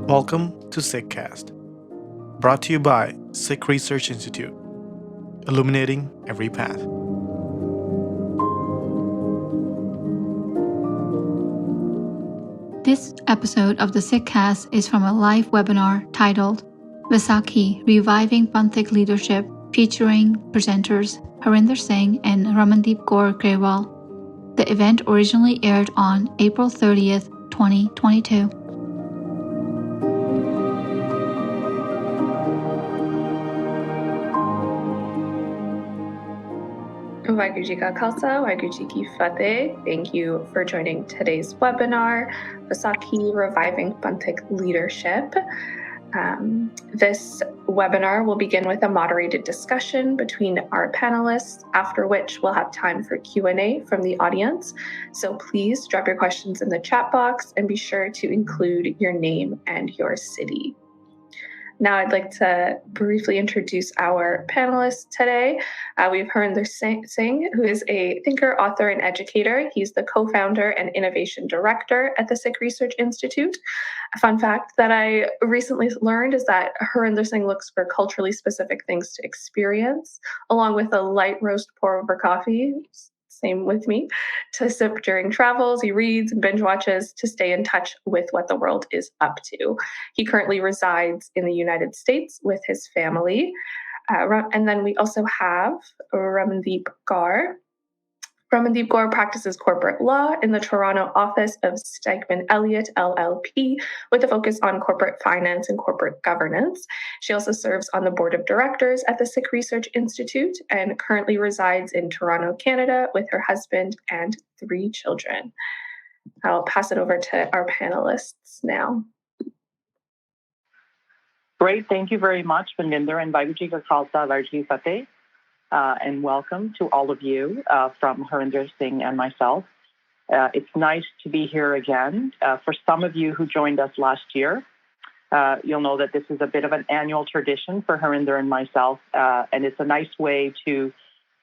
Welcome to Sikhcast, brought to you by Sikh Research Institute, illuminating every path. This episode of the Sikhcast is from a live webinar titled Vaisakhi, Reviving Panthic Leadership, featuring presenters Harinder Singh and Ramandeep Kaur Grewal. The event originally aired on April 30th, 2022. Vaisakhi ji ka Khalsa, Vaisakhi ji ki Fateh. Thank you for joining today's webinar, Vaisakhi, Reviving Panthic Leadership. This webinar will begin with a moderated discussion between our panelists, after which we'll have time for Q&A from the audience. So please drop your questions in the chat box and be sure to include your name and your city. Now I'd like to briefly introduce our panelists today. We have Harinder Singh, who is a thinker, author, and educator. He's the co-founder and innovation director at the Sikh Research Institute. A fun fact that I recently learned is that Harinder Singh looks for culturally specific things to experience, along with a light roast pour over coffee. Same with me, to sip during travels. He reads and binge watches to stay in touch with what the world is up to. He currently resides in the United States with his family. And then we also have Ramandeep Kaur. Ramandeep Kaur practices corporate law in the Toronto office of Stikeman Elliott LLP with a focus on corporate finance and corporate governance. She also serves on the board of directors at the Sikh Research Institute and currently resides in Toronto, Canada with her husband and 3 children. I'll pass it over to our panelists now. Great. Thank you very much, Vaninder and Vaisakhi ka Khalsa, Vaisakhi Fateh. And welcome to all of you from Harinder Singh and myself. It's nice to be here again. For some of you who joined us last year, you'll know that this is a bit of an annual tradition for Harinder and myself, and it's a nice way to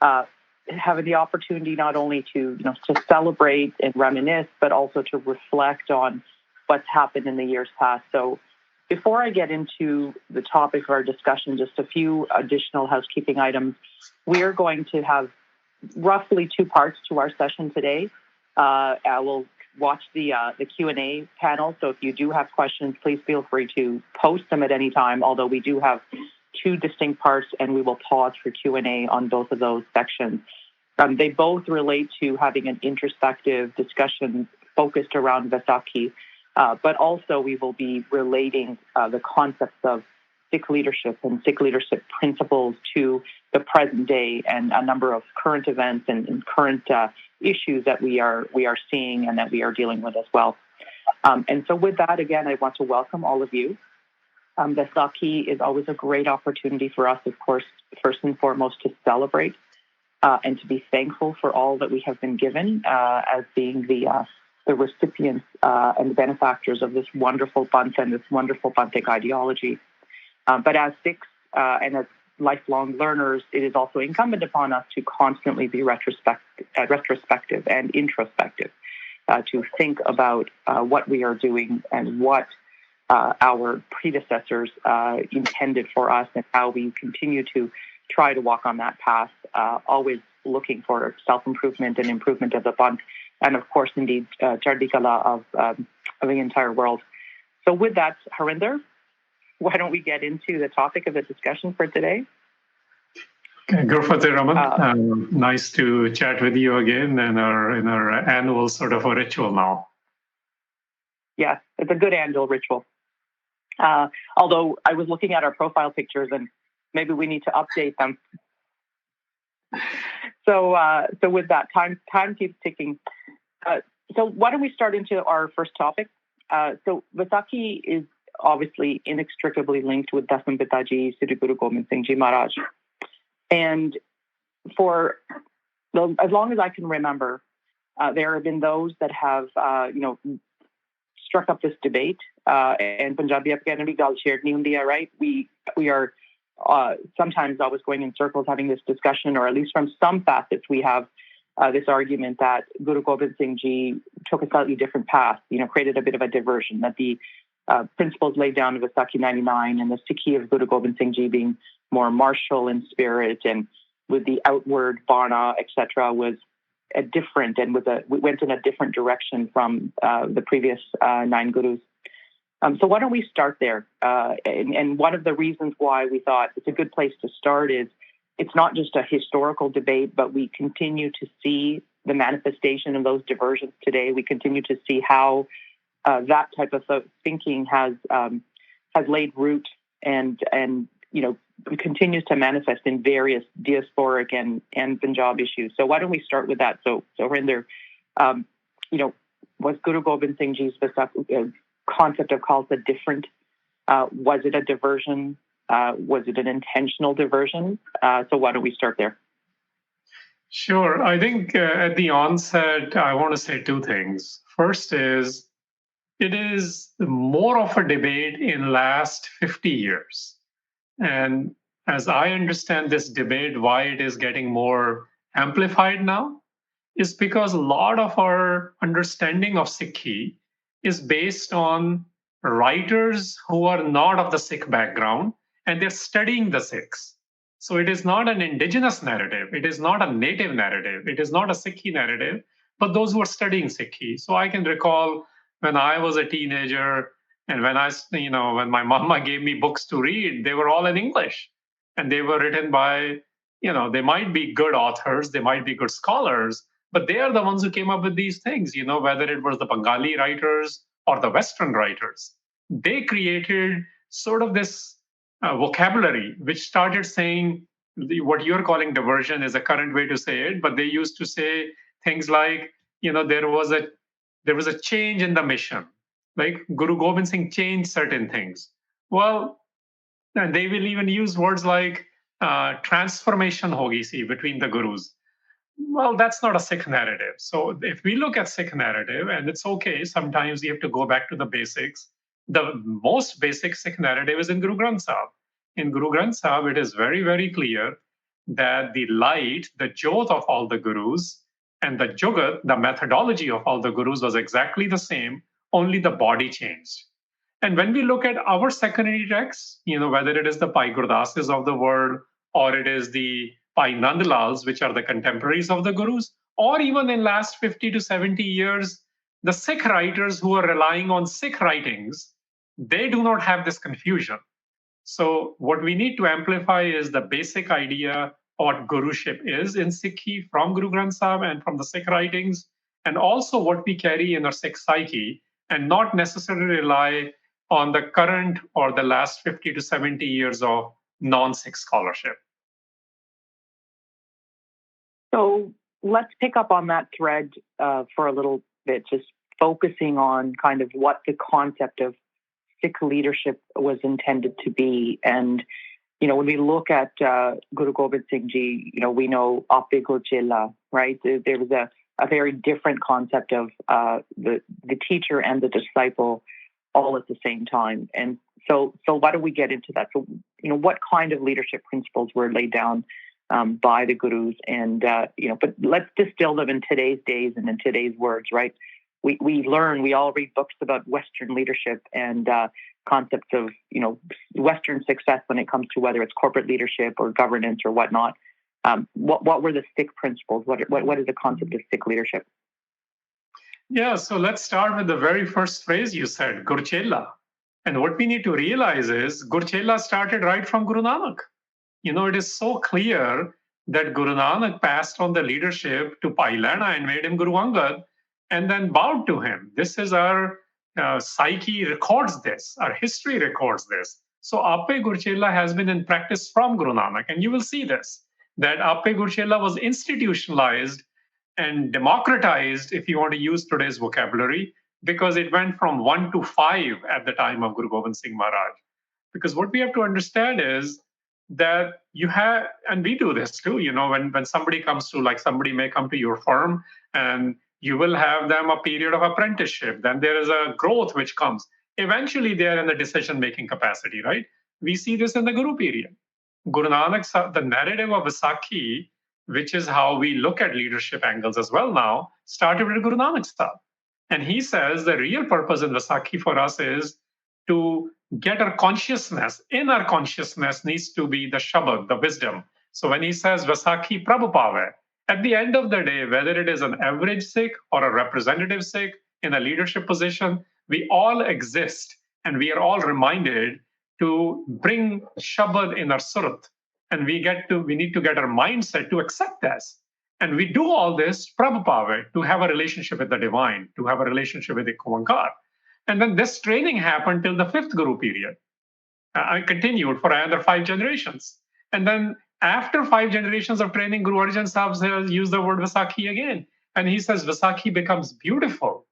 have the opportunity not only to celebrate and reminisce, but also to reflect on what's happened in the years past. So before I get into the topic of our discussion, just a few additional housekeeping items. We are going to have roughly 2 parts to our session today. I will watch the Q&A panel, so if you do have questions, please feel free to post them at any time, although we do have 2 distinct parts, and we will pause for Q&A on both of those sections. They both relate to having an introspective discussion focused around Vaisakhi, but also we will be relating the concepts of Sikh leadership and Sikh leadership principles to the present day and a number of current events and current issues that we are seeing and that we are dealing with as well. And so with that, again, I want to welcome all of you. Vaisakhi is always a great opportunity for us, of course, first and foremost, to celebrate and to be thankful for all that we have been given as being the recipients and the benefactors of this wonderful Panth and this wonderful Panthic ideology. But as Sikhs and as lifelong learners, it is also incumbent upon us to constantly be retrospective and introspective, to think about what we are doing and what our predecessors intended for us and how we continue to try to walk on that path, always looking for self-improvement and improvement of the Panth, and of course, indeed, Chardikala of the entire world. So with that, Harinder, why don't we get into the topic of the discussion for today? Okay, Gurfateh Raman. Nice to chat with you again in our annual sort of a ritual now. Yes, it's a good annual ritual. Although I was looking at our profile pictures and maybe we need to update them. So with that, time keeps ticking. So why don't we start into our first topic? So Vaisakhi is obviously inextricably linked with Dasam Pitaji, Sri Guru Gobind Singh Ji Maharaj. And for as long as I can remember, there have been those that have, struck up this debate. And Punjabi Academy gal chherni hundi hai, right? We are sometimes always going in circles having this discussion, or at least from some facets, we have this argument that Guru Gobind Singh Ji took a slightly different path, created a bit of a diversion, that the principles laid down in Vaisakhi 99 and the Sikhi of Guru Gobind Singh Ji being more martial in spirit and with the outward Bana, etc., was a different and we went in a different direction from the previous 9 gurus. So why don't we start there? And one of the reasons why we thought it's a good place to start is it's not just a historical debate, but we continue to see the manifestation of those diversions today. We continue to see how that type of thinking has laid root and continues to manifest in various diasporic and Punjab issues. So why don't we start with that? So Harinder, was Guru Gobind Singh Ji's concept of Khalsa different? Was it a diversion? Was it an intentional diversion? So why don't we start there? Sure. I think at the onset, I want to say 2 things. First is, it is more of a debate in last 50 years. And as I understand this debate, why it is getting more amplified now is because a lot of our understanding of Sikhi is based on writers who are not of the Sikh background, and they're studying the Sikhs. So it is not an indigenous narrative. It is not a native narrative. It is not a Sikhi narrative, but those who are studying Sikhi. So I can recall when I was a teenager and when when my mama gave me books to read, they were all in English and they were written by, they might be good authors, they might be good scholars, but they are the ones who came up with these things, whether it was the Bengali writers or the Western writers. They created sort of this vocabulary which started saying what you're calling diversion is a current way to say it, but they used to say things like, there was a change in the mission, like Guru Gobind Singh changed certain things. Well, and they will even use words like transformation hogi si between the gurus. Well, that's not a Sikh narrative. So if we look at Sikh narrative, and it's okay, sometimes you have to go back to the basics. The most basic Sikh narrative is in Guru Granth Sahib. In Guru Granth Sahib, it is very, very clear that the light, the jyot of all the gurus, and the jugat, the methodology of all the gurus was exactly the same, only the body changed. And when we look at our secondary texts, whether it is the Pai Gurdases of the world, or it is the Pai Nandlals, which are the contemporaries of the gurus, or even in last 50 to 70 years, the Sikh writers who are relying on Sikh writings, they do not have this confusion. So what we need to amplify is the basic idea of what guruship is in Sikhi from Guru Granth Sahib and from the Sikh writings, and also what we carry in our Sikh psyche, and not necessarily rely on the current or the last 50 to 70 years of non-Sikh scholarship. So let's pick up on that thread for a little bit, just focusing on kind of what the concept of Sikh leadership was intended to be. And, when we look at Guru Gobind Singh Ji, we know Ape Gurchela, right? There was a very different concept of the teacher and the disciple all at the same time. And so why don't we get into that? So, what kind of leadership principles were laid down by the gurus? And, but let's distill them in today's days and in today's words, right? We all read books about Western leadership and concepts of, Western success when it comes to whether it's corporate leadership or governance or whatnot. What were the Sikh principles? What is the concept of Sikh leadership? Yeah, so let's start with the very first phrase you said, Gurchela. And what we need to realize is Gurchela started right from Guru Nanak. It is so clear that Guru Nanak passed on the leadership to Pai Lehna and made him Guru Angad and then bowed to him. This is our psyche records this, our history records this. So Ape Gurchela has been in practice from Guru Nanak. And you will see this, that Ape Gurchela was institutionalized and democratized, if you want to use today's vocabulary, because it went from 1 to 5 at the time of Guru Gobind Singh Maharaj. Because what we have to understand is that you have, and we do this too, when somebody comes to, like somebody may come to your firm and you will have them a period of apprenticeship. Then there is a growth which comes. Eventually they are in the decision-making capacity, right? We see this in the Guru period. Guru Nanak, the narrative of Vaisakhi, which is how we look at leadership angles as well now, started with Guru Nanak Sahib. And he says the real purpose in Vaisakhi for us is to get our consciousness, in our consciousness needs to be the Shabad, the wisdom. So when he says Vaisakhi Prabhupave, at the end of the day, whether it is an average Sikh or a representative Sikh in a leadership position, we all exist and we are all reminded to bring Shabad in our surat. And we need to get our mindset to accept this. And we do all this, Prabhupada, to have a relationship with the divine, to have a relationship with the Kumankar. And then this training happened till the fifth Guru period. I continued for another 5 generations. And then after 5 generations of training, Guru Arjan Sahib used the word Vaisakhi again. And he says, Vaisakhi becomes beautiful.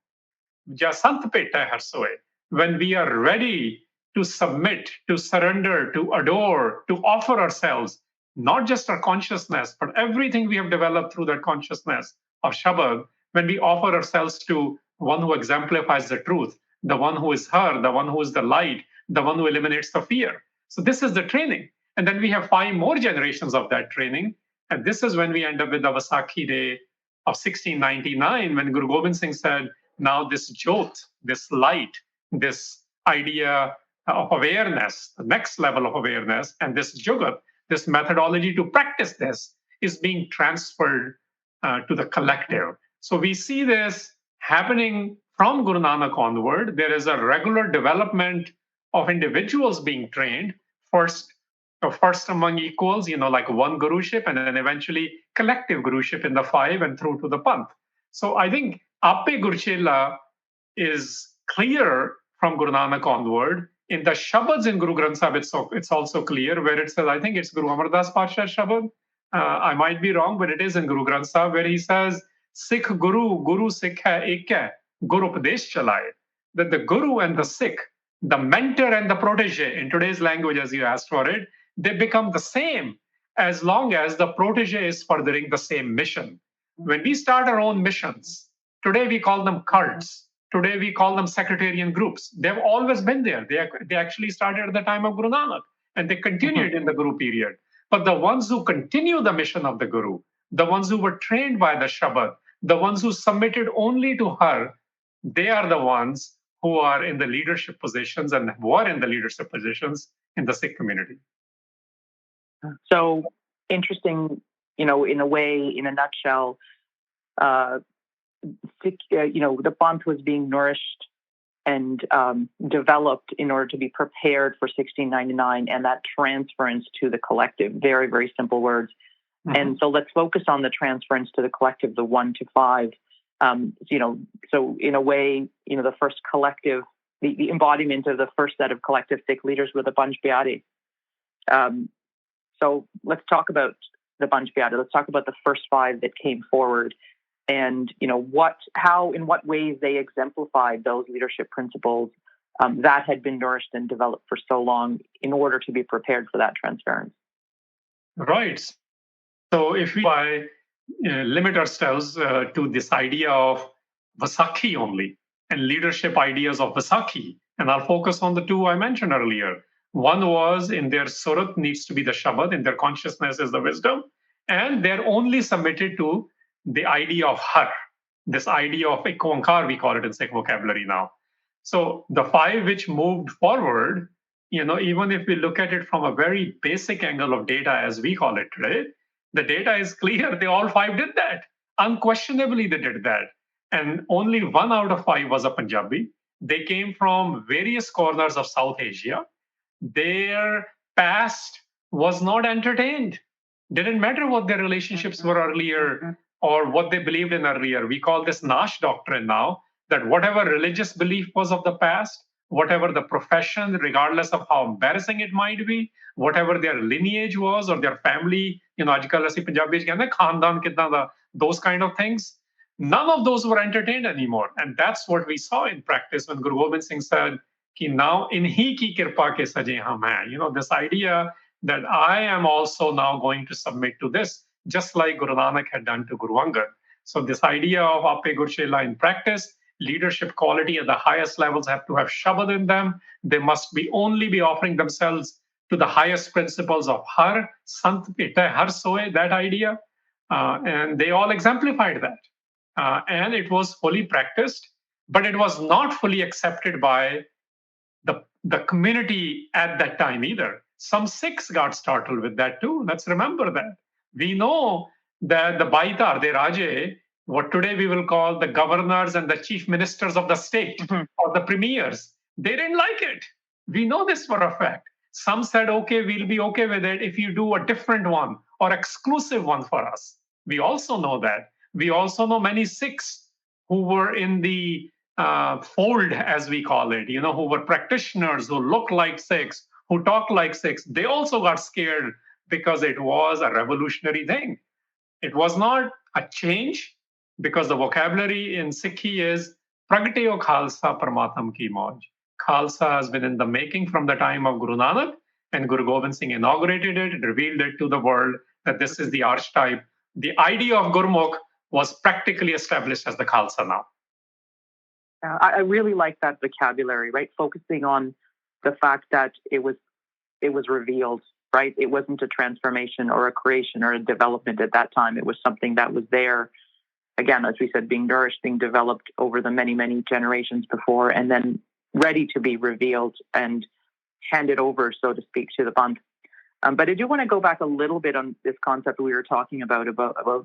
Jasant peta har soe. When we are ready to submit, to surrender, to adore, to offer ourselves, not just our consciousness, but everything we have developed through that consciousness of Shabad, when we offer ourselves to one who exemplifies the truth, the one who is her, the one who is the light, the one who eliminates the fear. So this is the training. And then we have 5 more generations of that training. And this is when we end up with the Vaisakhi day of 1699, when Guru Gobind Singh said, now this jot, this light, this idea of awareness, the next level of awareness, and this jugat, this methodology to practice this is being transferred to the collective. So we see this happening from Guru Nanak onward. There is a regular development of individuals being trained, first among equals, like one guruship, and then eventually collective guruship in the 5 and through to the Panth. So I think Appe Gurchela is clear from Guru Nanak onward. In the Shabads in Guru Granth Sahib, it's also clear where it says, I think it's Guru Amar Das Pasha Shabad. I might be wrong, but it is in Guru Granth Sahib where he says, Sikh Guru Sikh hai ek hai, Guru Upadesh chalaye. That the Guru and the Sikh, the mentor and the protege, in today's language as you asked for it, they become the same as long as the protege is furthering the same mission. When we start our own missions, today we call them cults. Today we call them sectarian groups. They've always been there. They actually started at the time of Guru Nanak and they continued in the Guru period. But the ones who continue the mission of the Guru, the ones who were trained by the Shabad, the ones who submitted only to her, they are the ones who are in the leadership positions and were in the leadership positions in the Sikh community. So interesting, in a way, in a nutshell, Sikh, the Panth was being nourished and developed in order to be prepared for 1699 and that transference to the collective. Very, very simple words. Mm-hmm. And so let's focus on the transference to the collective, the 1 to 5. So in a way, the first collective, the embodiment of the first set of collective Sikh leaders were the Panch Pyare. So let's talk about the Panch Pyare. Let's talk about the first 5 that came forward, and in what ways they exemplified those leadership principles that had been nourished and developed for so long in order to be prepared for that transference. Right. So if we limit ourselves to this idea of Vaisakhi only and leadership ideas of Vaisakhi, and I'll focus on the 2 I mentioned earlier. One was in their surat needs to be the Shabad, in their consciousness is the wisdom, and they're only submitted to the idea of Har, this idea of Ikonkar, we call it in Sikh vocabulary now. So the 5 which moved forward, even if we look at it from a very basic angle of data, as we call it today, the data is clear. They all 5 did that. Unquestionably, they did that. And only 1 out of 5 was a Punjabi. They came from various corners of South Asia. Their past was not entertained. Didn't matter what their relationships were earlier or what they believed in earlier. We call this Nash doctrine now, that whatever religious belief was of the past, whatever the profession, regardless of how embarrassing it might be, whatever their lineage was or their family, ajkal assi Punjabi ch kehndे khandan kitna da, those kind of things, none of those were entertained anymore. And that's what we saw in practice when Guru Gobind Singh said, ki now inhi ki kirpa ke saje hum hain. This idea that I am also now going to submit to this, just like Guru Nanak had done to Guru Angad. So this idea of Appe Gurchela in practice, leadership quality at the highest levels have to have Shabad in them. They must only be offering themselves to the highest principles of Har, Sant Pita, Har Soe, that idea. And they all exemplified that. And it was fully practiced, but it was not fully accepted by the community at that time either. Some Sikhs got startled with that too. Let's remember that. We know that the Baitar, the Raje, what today we will call the governors and the chief ministers of the state or the premiers, they didn't like it. We know this for a fact. Some said, okay, we'll be okay with it if you do a different one or exclusive one for us. We also know that. We also know many Sikhs who were in the fold, as we call it, who were practitioners, who look like Sikhs, who talk like Sikhs. They also got scared because it was a revolutionary thing. It was not a change because the vocabulary in Sikhi is Pragateo Khalsa Parmatam Ki Mauj. Khalsa has been in the making from the time of Guru Nanak, and Guru Gobind Singh inaugurated it, revealed it to the world that this is the archetype. The idea of Gurmukh was practically established as the Khalsa now. I really like that vocabulary, right? Focusing on the fact that it was revealed, right? It wasn't a transformation or a creation or a development at that time. It was something that was there, again, as we said, being nourished, being developed over the many, many generations before, and then ready to be revealed and handed over, so to speak, to the Panth. But I do want to go back a little bit on this concept we were talking about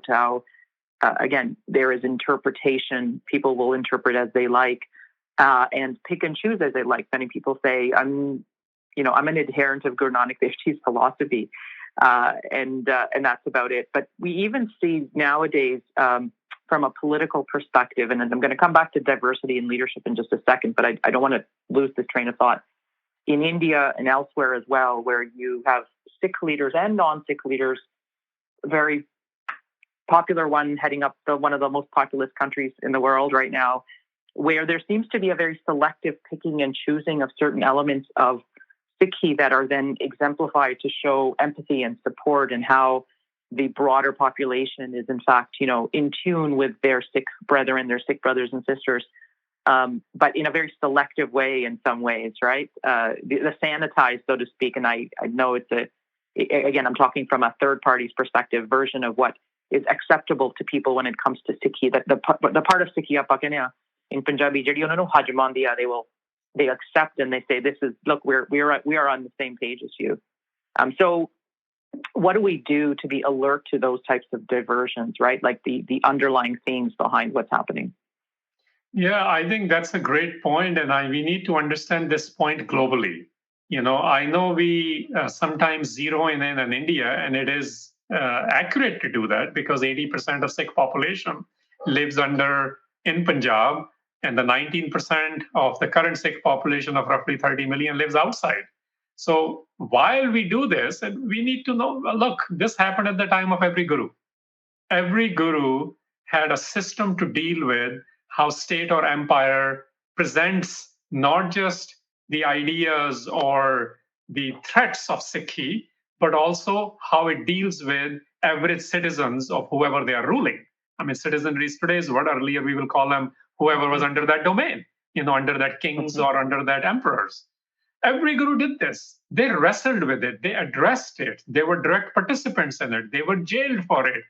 how, again, there is interpretation. People will interpret as they like and pick and choose as they like. Many people say, I'm an adherent of Guru Nanak Dev Ji's philosophy, and that's about it. But we even see nowadays, from a political perspective, and I'm going to come back to diversity and leadership in just a second, but I don't want to lose this train of thought. In India and elsewhere as well, where you have Sikh leaders and non-Sikh leaders, very popular one heading up one of the most populous countries in the world right now, where there seems to be a very selective picking and choosing of certain elements of Sikhi that are then exemplified to show empathy and support, and how the broader population is in fact, in tune with their Sikh brethren, their Sikh brothers and sisters, but in a very selective way in some ways, right? The sanitized, so to speak, and I know again, I'm talking from a third party's perspective, version of what is acceptable to people when it comes to Sikhi. That the part of Sikhi in Punjabi, they accept and they say, look, we are on the same page as you. So what do we do to be alert to those types of diversions, right? Like the underlying themes behind what's happening. Yeah, I think that's a great point, and we need to understand this point globally. I know we sometimes zero in India, and it is accurate to do that because 80% of Sikh population lives in Punjab, and the 19% of the current Sikh population of roughly 30 million lives outside. So while we do this, and we need to know, look, this happened at the time of every guru. Every guru had a system to deal with how state or empire presents not just the ideas or the threats of Sikhi, but also how it deals with average citizens of whoever they are ruling. I mean, citizenry is today's word. Earlier, we will call them whoever was under that domain, under that kings or under that emperors. Every guru did this. They wrestled with it. They addressed it. They were direct participants in it. They were jailed for it.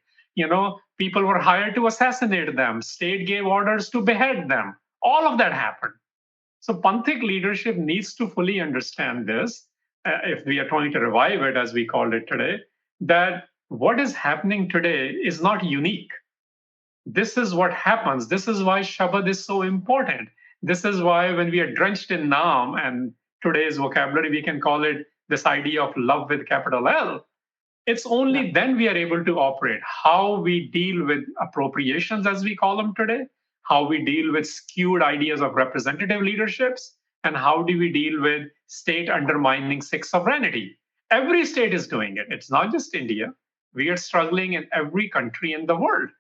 People were hired to assassinate them. State gave orders to behead them. All of that happened. So Panthic leadership needs to fully understand this, if we are trying to revive it, as we called it today, that what is happening today is not unique. This is what happens. This is why Shabad is so important. This is why when we are drenched in Naam, and today's vocabulary, we can call it this idea of love with capital L. It's only then we are able to operate. How we deal with appropriations, as we call them today, how we deal with skewed ideas of representative leaderships, and how do we deal with state undermining Sikh sovereignty. Every state is doing it. It's not just India. We are struggling in every country in the world.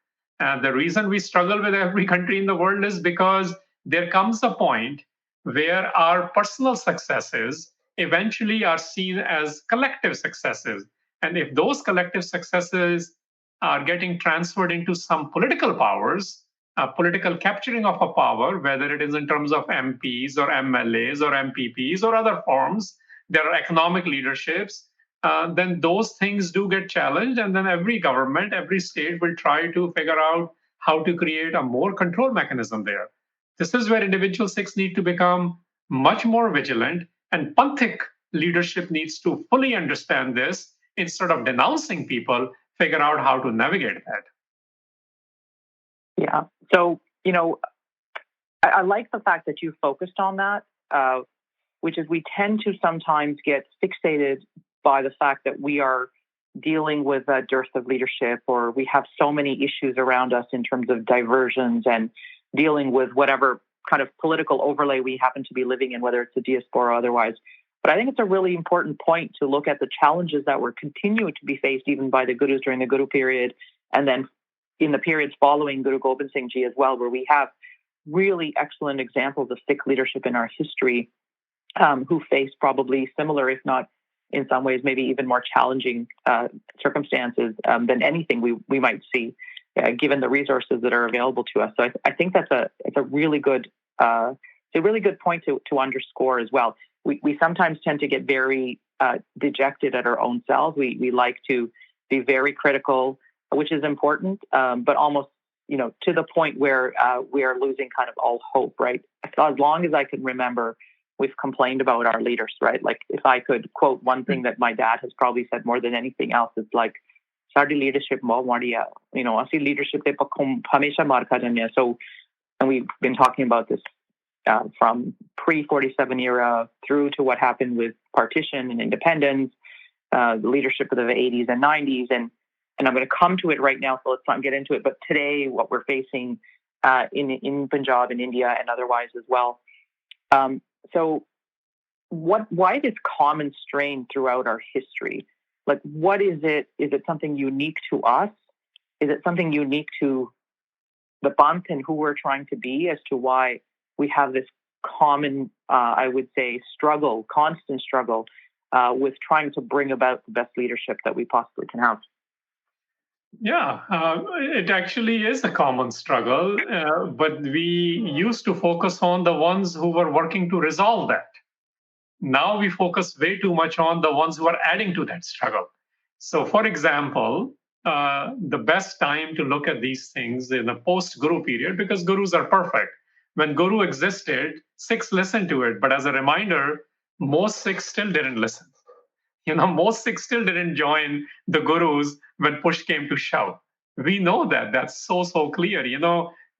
And the reason we struggle with every country in the world is because there comes a point where our personal successes eventually are seen as collective successes. And if those collective successes are getting transferred into some political powers, political capturing of a power, whether it is in terms of MPs or MLAs or MPPs or other forms, there are economic leaderships, then those things do get challenged. And then every government, every state will try to figure out how to create a more control mechanism there. This is where individual Sikhs need to become much more vigilant And Panthic leadership needs to fully understand this. Instead of denouncing people, figure out how to navigate that. Yeah. So, I like the fact that you focused on that, which is we tend to sometimes get fixated by the fact that we are dealing with a dearth of leadership, or we have so many issues around us in terms of diversions and dealing with whatever kind of political overlay we happen to be living in, whether it's a diaspora or otherwise. But I think it's a really important point to look at the challenges that were continuing to be faced even by the Gurus during the Guru period, and then in the periods following Guru Gobind Singh Ji as well, where we have really excellent examples of Sikh leadership in our history who faced probably similar, if not in some ways maybe even more challenging circumstances than anything we might see, given the resources that are available to us. So I think it's a really good point to underscore as well. We sometimes tend to get very dejected at our own selves. We like to be very critical, which is important, but almost to the point where we are losing kind of all hope, right? So as long as I can remember, we've complained about our leaders, right? Like if I could quote one thing that my dad has probably said more than anything else, it's like, "Saadi leadership mo wadiya, asi leadership te pakhum hamesha maar kha jane." So, and we've been talking about this from pre-47 era through to what happened with partition and independence, the leadership of the 80s and 90s, and I'm going to come to it right now, so let's not get into it. But today, what we're facing in Punjab and India and otherwise as well. So why this common strain throughout our history? Like, what is it? Is it something unique to us? Is it something unique to the Panth and who we're trying to be as to why we have this common, I would say, constant struggle with trying to bring about the best leadership that we possibly can have? Yeah, it actually is a common struggle, but we used to focus on the ones who were working to resolve that. Now we focus way too much on the ones who are adding to that struggle. So, for example, the best time to look at these things in the post-Guru period, because Gurus are perfect. When Guru existed, Sikhs listened to it, but as a reminder, most Sikhs still didn't listen. Most Sikhs still didn't join the Gurus when push came to shove. We know that. That's so clear.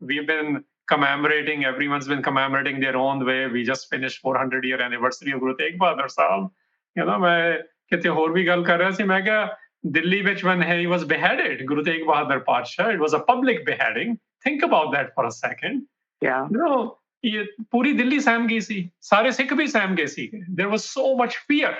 We've been commemorating, everyone's been commemorating their own way. We just finished 400-year anniversary of Guru Tegh Bahadur Sahib. मैं कितने होर भी गल कर रहा सी मैं क्या Delhi which when he was beheaded, Guru Tegh Bahadur Pasha, it was a public beheading. Think about that for a second. Yeah. ये पूरी दिल्ली सहम गई सी, सारे सिख भी सहम गए सी. There was so much fear.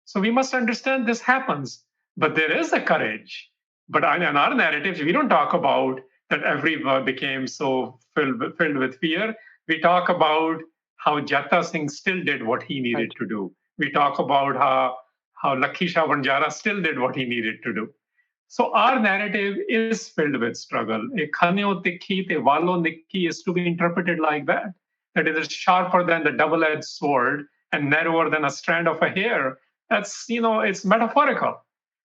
So we must understand this happens, but there is a courage. But in our narratives, we don't talk about that everyone became so filled with fear. We talk about how Jatta Singh still did what he needed to do. We talk about how Lakhi Shah Banjara still did what he needed to do. So our narrative is filled with struggle. A khanyo tikhi te walo nikki is to be interpreted like that. That it is sharper than the double-edged sword and narrower than a strand of a hair. That's, it's metaphorical.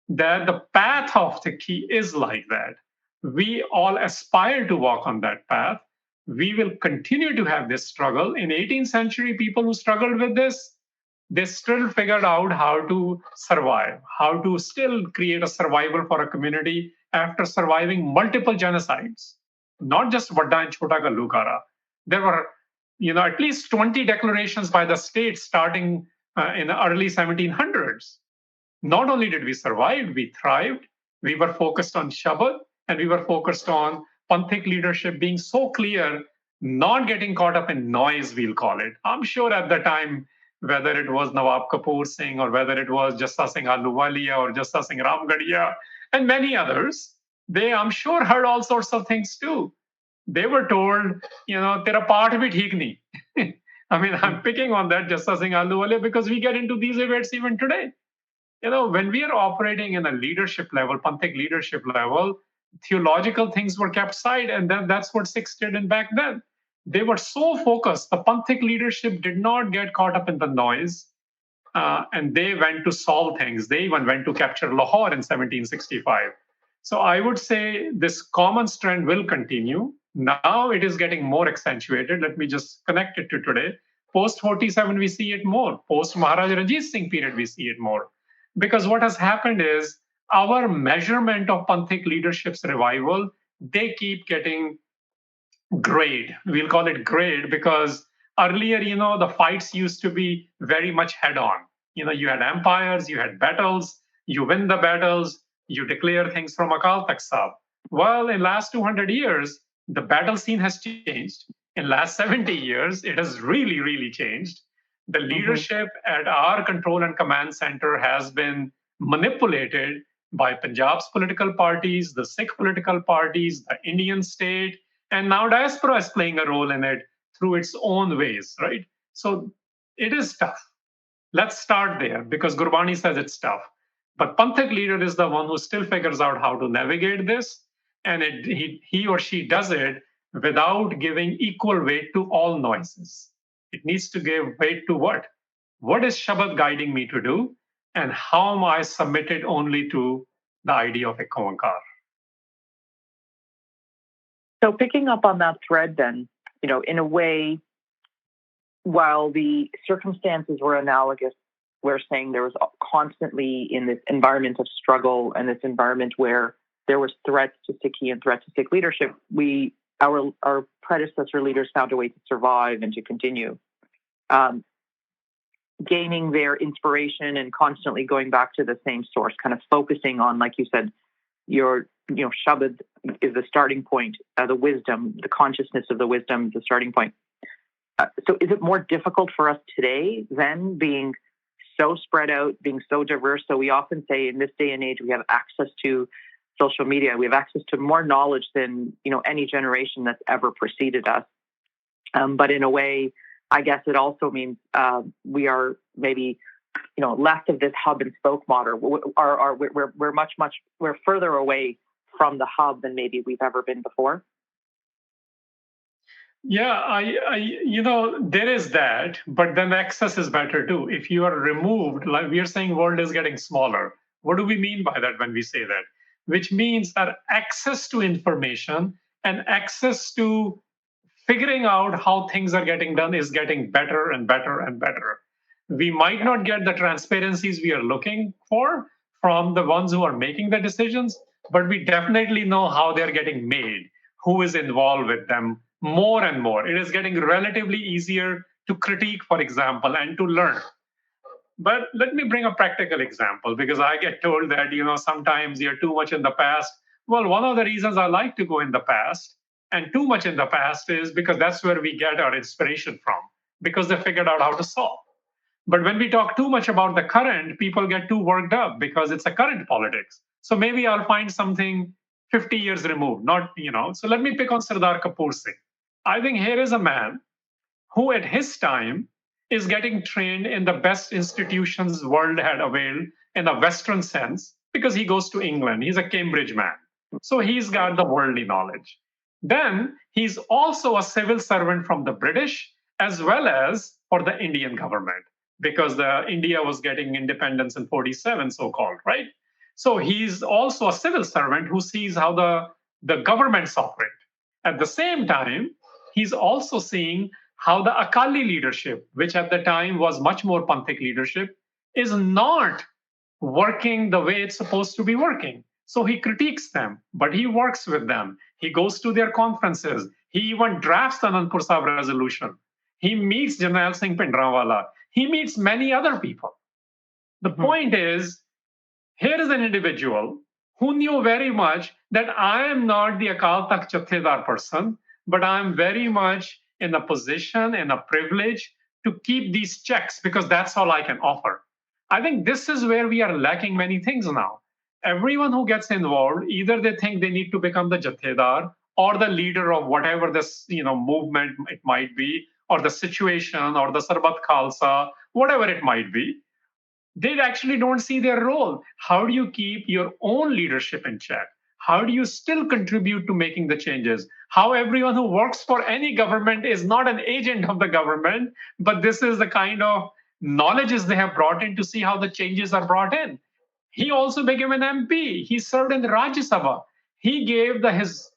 That the path of the key is like that. We all aspire to walk on that path. We will continue to have this struggle. In 18th century, people who struggled with this, they still figured out how to survive, how to still create a survival for a community after surviving multiple genocides. Not just Vadda and Chota Gallukara. There were, at least 20 declarations by the state starting in the early 1700s. Not only did we survive, we thrived. We were focused on Shabad, and we were focused on Panthic leadership being so clear, not getting caught up in noise, we'll call it. I'm sure at the time, whether it was Nawab Kapoor Singh or whether it was Jassa Singh Ahluwalia or Jassa Singh Ramgarhia and many others, they, I'm sure, heard all sorts of things too. They were told, tera part bhi theek nahi. I mean, I'm picking on that Jassa Singh Ahluwalia because we get into these debates even today. When we are operating in a leadership level, Panthic leadership level, theological things were kept aside, and then that's what Sikhs did in back then. They were so focused. The Panthic leadership did not get caught up in the noise, and they went to solve things. They even went to capture Lahore in 1765. So I would say this common strand will continue. Now it is getting more accentuated. Let me just connect it to today. Post 47, we see it more. Post Maharaja Ranjit Singh period, we see it more. Because what has happened is our measurement of Panthic leadership's revival, they keep getting grade. We'll call it grade because earlier, the fights used to be very much head on. You had empires, you had battles, you win the battles, you declare things from Akal Takht Sahib. Well, in last 200 years, the battle scene has changed. In last 70 years, it has really, really changed. The leadership at our control and command center has been manipulated by Punjab's political parties, the Sikh political parties, the Indian state, and now diaspora is playing a role in it through its own ways, right? So it is tough. Let's start there because Gurbani says it's tough. But Panthic leader is the one who still figures out how to navigate this. And he or she does it without giving equal weight to all noises. It needs to give weight to what? What is Shabad guiding me to do? And how am I submitted only to the idea of Ek Oankar? So picking up on that thread then, in a way, while the circumstances were analogous, we're saying there was constantly in this environment of struggle and this environment where there was threats to Sikhi and threats to Sikh leadership, our predecessor leaders found a way to survive and to continue. Gaining their inspiration and constantly going back to the same source, kind of focusing on, like you said, your Shabad is the starting point, the wisdom, the consciousness of the wisdom is the starting point. So is it more difficult for us today than being so spread out, being so diverse? So we often say in this day and age, we have access to social media. We have access to more knowledge than, any generation that's ever preceded us. But in a way, I guess it also means we are maybe, left of this hub and spoke model. We're further away from the hub than maybe we've ever been before. Yeah, there is that, but then the access is better too. If you are removed, like we are saying, world is getting smaller. What do we mean by that when we say that? Which means that access to information and access to figuring out how things are getting done is getting better and better and better. We might not get the transparencies we are looking for from the ones who are making the decisions, but we definitely know how they're getting made, who is involved with them more and more. It is getting relatively easier to critique, for example, and to learn. But let me bring a practical example because I get told that, sometimes you're too much in the past. Well, one of the reasons I like to go in the past and too much in the past is because that's where we get our inspiration from, because they figured out how to solve. But when we talk too much about the current, people get too worked up because it's a current politics. So maybe I'll find something 50 years removed, not. So let me pick on Sardar Kapoor Singh. I think here is a man who at his time is getting trained in the best institutions the world had availed in a Western sense because he goes to England. He's a Cambridge man. So he's got the worldly knowledge. Then he's also a civil servant from the British as well as for the Indian government because India was getting independence in 47, so-called, right? So he's also a civil servant who sees how the governments operate. At the same time, he's also seeing how the Akali leadership, which at the time was much more Panthic leadership, is not working the way it's supposed to be working. So he critiques them, but he works with them. He goes to their conferences. He even drafts the Anandpur Sahib resolution. He meets Jarnail Singh Pindranwala. He meets many other people. The point is, here is an individual who knew very much that I am not the Akal Takht Jathedar person, but I am very much in a position, in a privilege to keep these checks because that's all I can offer. I think this is where we are lacking many things now. Everyone who gets involved, either they think they need to become the Jathedar or the leader of whatever this movement it might be, or the situation, or the Sarbat Khalsa, whatever it might be. They actually don't see their role. How do you keep your own leadership in check? How do you still contribute to making the changes? How everyone who works for any government is not an agent of the government, but this is the kind of knowledges they have brought in to see how the changes are brought in. He also became an MP. He served in the Rajya Sabha. He gave his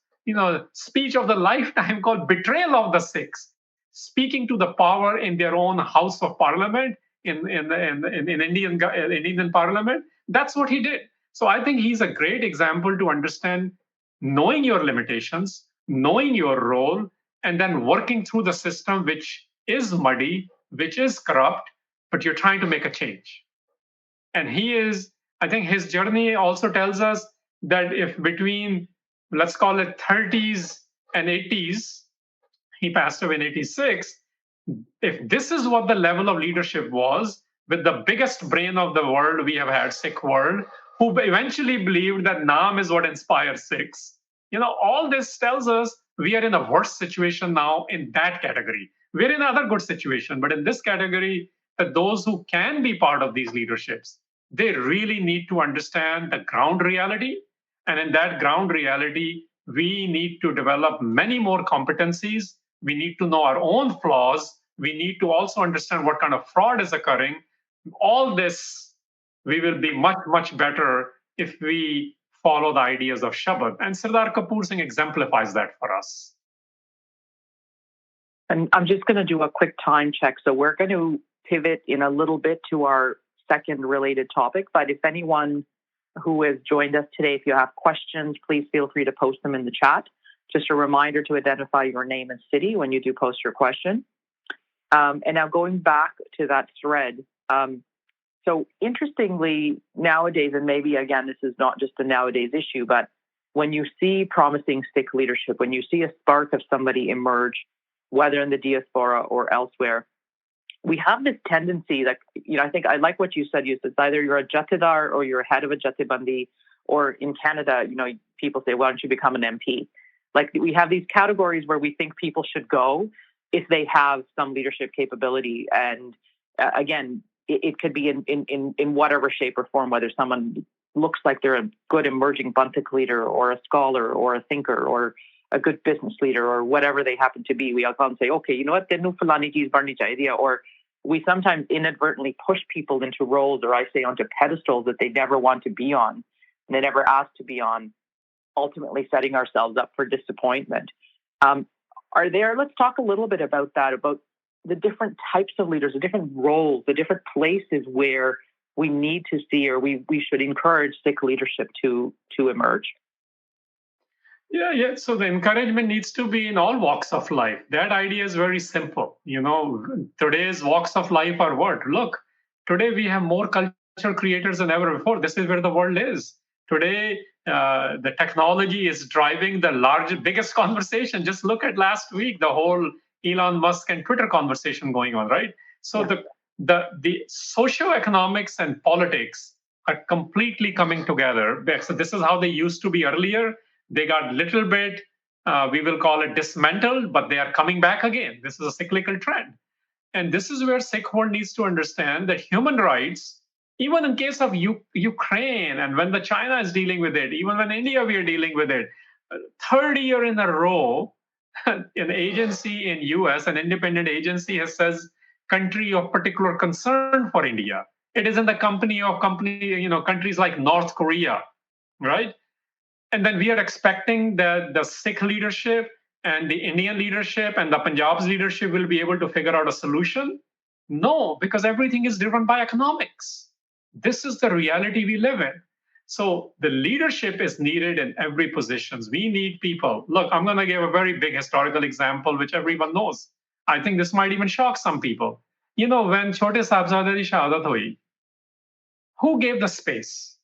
speech of the lifetime called Betrayal of the Sikhs. speaking to the power in their own House of Parliament in Indian Parliament. That's what he did. So I think he's a great example to understand knowing your limitations, knowing your role, and then working through the system, which is muddy, which is corrupt, but you're trying to make a change. And I think his journey also tells us that if between, let's call it 30s and 80s, he passed away in 86, if this is what the level of leadership was, with the biggest brain of the world we have had, Sikh world, who eventually believed that Naam is what inspires Sikhs. All this tells us we are in a worse situation now in that category. We're in another good situation, but in this category, that those who can be part of these leaderships, they really need to understand the ground reality. And in that ground reality, we need to develop many more competencies. We need to know our own flaws. We need to also understand what kind of fraud is occurring. All this, we will be much, much better if we follow the ideas of Shabad. And Sardar Kapoor Singh exemplifies that for us. And I'm just going to do a quick time check. So we're going to pivot in a little bit to our second related topic. But if anyone who has joined us today, if you have questions, please feel free to post them in the chat. Just a reminder to identify your name and city when you do post your question. And now going back to that thread. So interestingly, nowadays, and maybe again, this is not just a nowadays issue, but when you see promising Sikh leadership, when you see a spark of somebody emerge, whether in the diaspora or elsewhere, we have this tendency that, I think I like what you said. You said either you're a Jathedar or you're head of a Jathebandi, or in Canada, people say, why don't you become an MP? Like we have these categories where we think people should go if they have some leadership capability. And again, it could be in whatever shape or form, whether someone looks like they're a good emerging Panthic leader or a scholar or a thinker or a good business leader or whatever they happen to be. We all come and say, okay, you know what, tenu fulani cheez barni chahiye. Or we sometimes inadvertently push people into roles, or I say onto pedestals that they never want to be on, and they never asked to be on, ultimately setting ourselves up for disappointment. Let's talk a little bit about that, about the different types of leaders, the different roles, the different places where we need to see, or we should encourage Sikh leadership to emerge. Yeah. So the encouragement needs to be in all walks of life. That idea is very simple. Today's walks of life are what? Look, today we have more cultural creators than ever before. This is where the world is. Today, the technology is driving the biggest conversation. Just look at last week, the whole Elon Musk and Twitter conversation going on, right? So the socioeconomics and politics are completely coming together. So this is how they used to be earlier. They got a little bit, we will call it dismantled, but they are coming back again. This is a cyclical trend. And this is where Sikh world needs to understand that human rights, even in case of Ukraine, and when the China is dealing with it, even when India we are dealing with it, third year in a row, an agency in US, an independent agency, has says country of particular concern for India. It is in the countries like North Korea, right? And then we are expecting that the Sikh leadership and the Indian leadership and the Punjab's leadership will be able to figure out a solution. No, because everything is driven by economics. This is the reality we live in. So the leadership is needed in every position. We need people. Look, I'm going to give a very big historical example, which everyone knows. I think this might even shock some people. When Chote Sahibzade di Shahadat hui, who gave the space?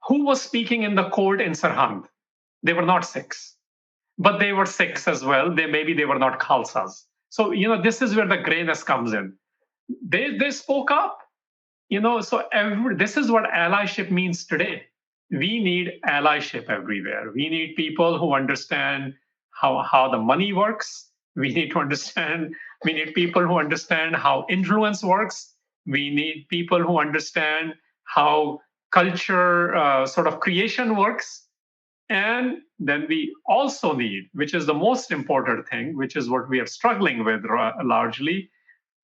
Who was speaking in the court in Sarhand? They were not Sikhs, but they were Sikhs as well. Maybe they were not Khalsas. So, this is where the grayness comes in. They spoke up. So this is what allyship means today. We need allyship everywhere. We need people who understand how the money works. We need people who understand how influence works. We need people who understand how culture sort of creation works. And then we also need, which is the most important thing, which is what we are struggling with largely,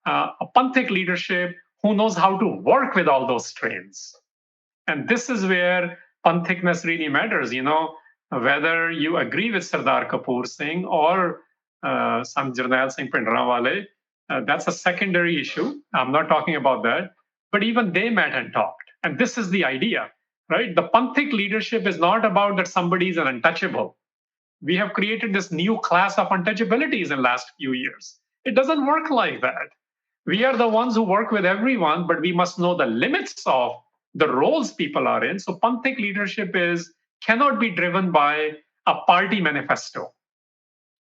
a Panthic leadership who knows how to work with all those strains. And this is where Panthicness really matters. Whether you agree with Sardar Kapoor Singh or some Jarnail Singh Pindranwale. That's a secondary issue. I'm not talking about that. But even they met and talked. And this is the idea, right? The Panthic leadership is not about that somebody is an untouchable. We have created this new class of untouchabilities in the last few years. It doesn't work like that. We are the ones who work with everyone, but we must know the limits of the roles people are in. So Panthic leadership cannot be driven by a party manifesto.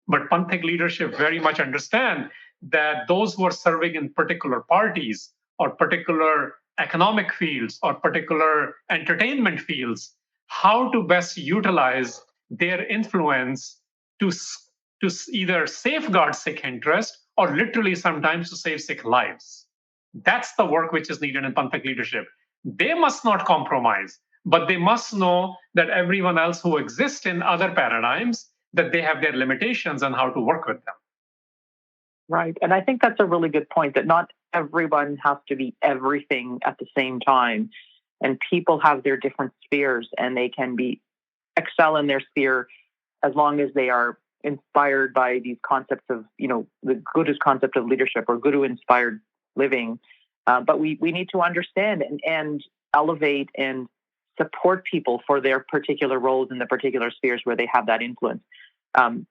But Panthic leadership very much understand that those who are serving in particular parties or particular economic fields or particular entertainment fields, how to best utilize their influence to either safeguard Sikh interest or literally sometimes to save Sikh lives. That's the work which is needed in Panthic leadership. They must not compromise, but they must know that everyone else who exists in other paradigms, that they have their limitations and how to work with them. Right. And I think that's a really good point, that not everyone has to be everything at the same time. And people have their different spheres, and they can excel in their sphere as long as they are inspired by these concepts of, the Guru's concept of leadership or Guru-inspired living. But we need to understand and elevate and support people for their particular roles in the particular spheres where they have that influence.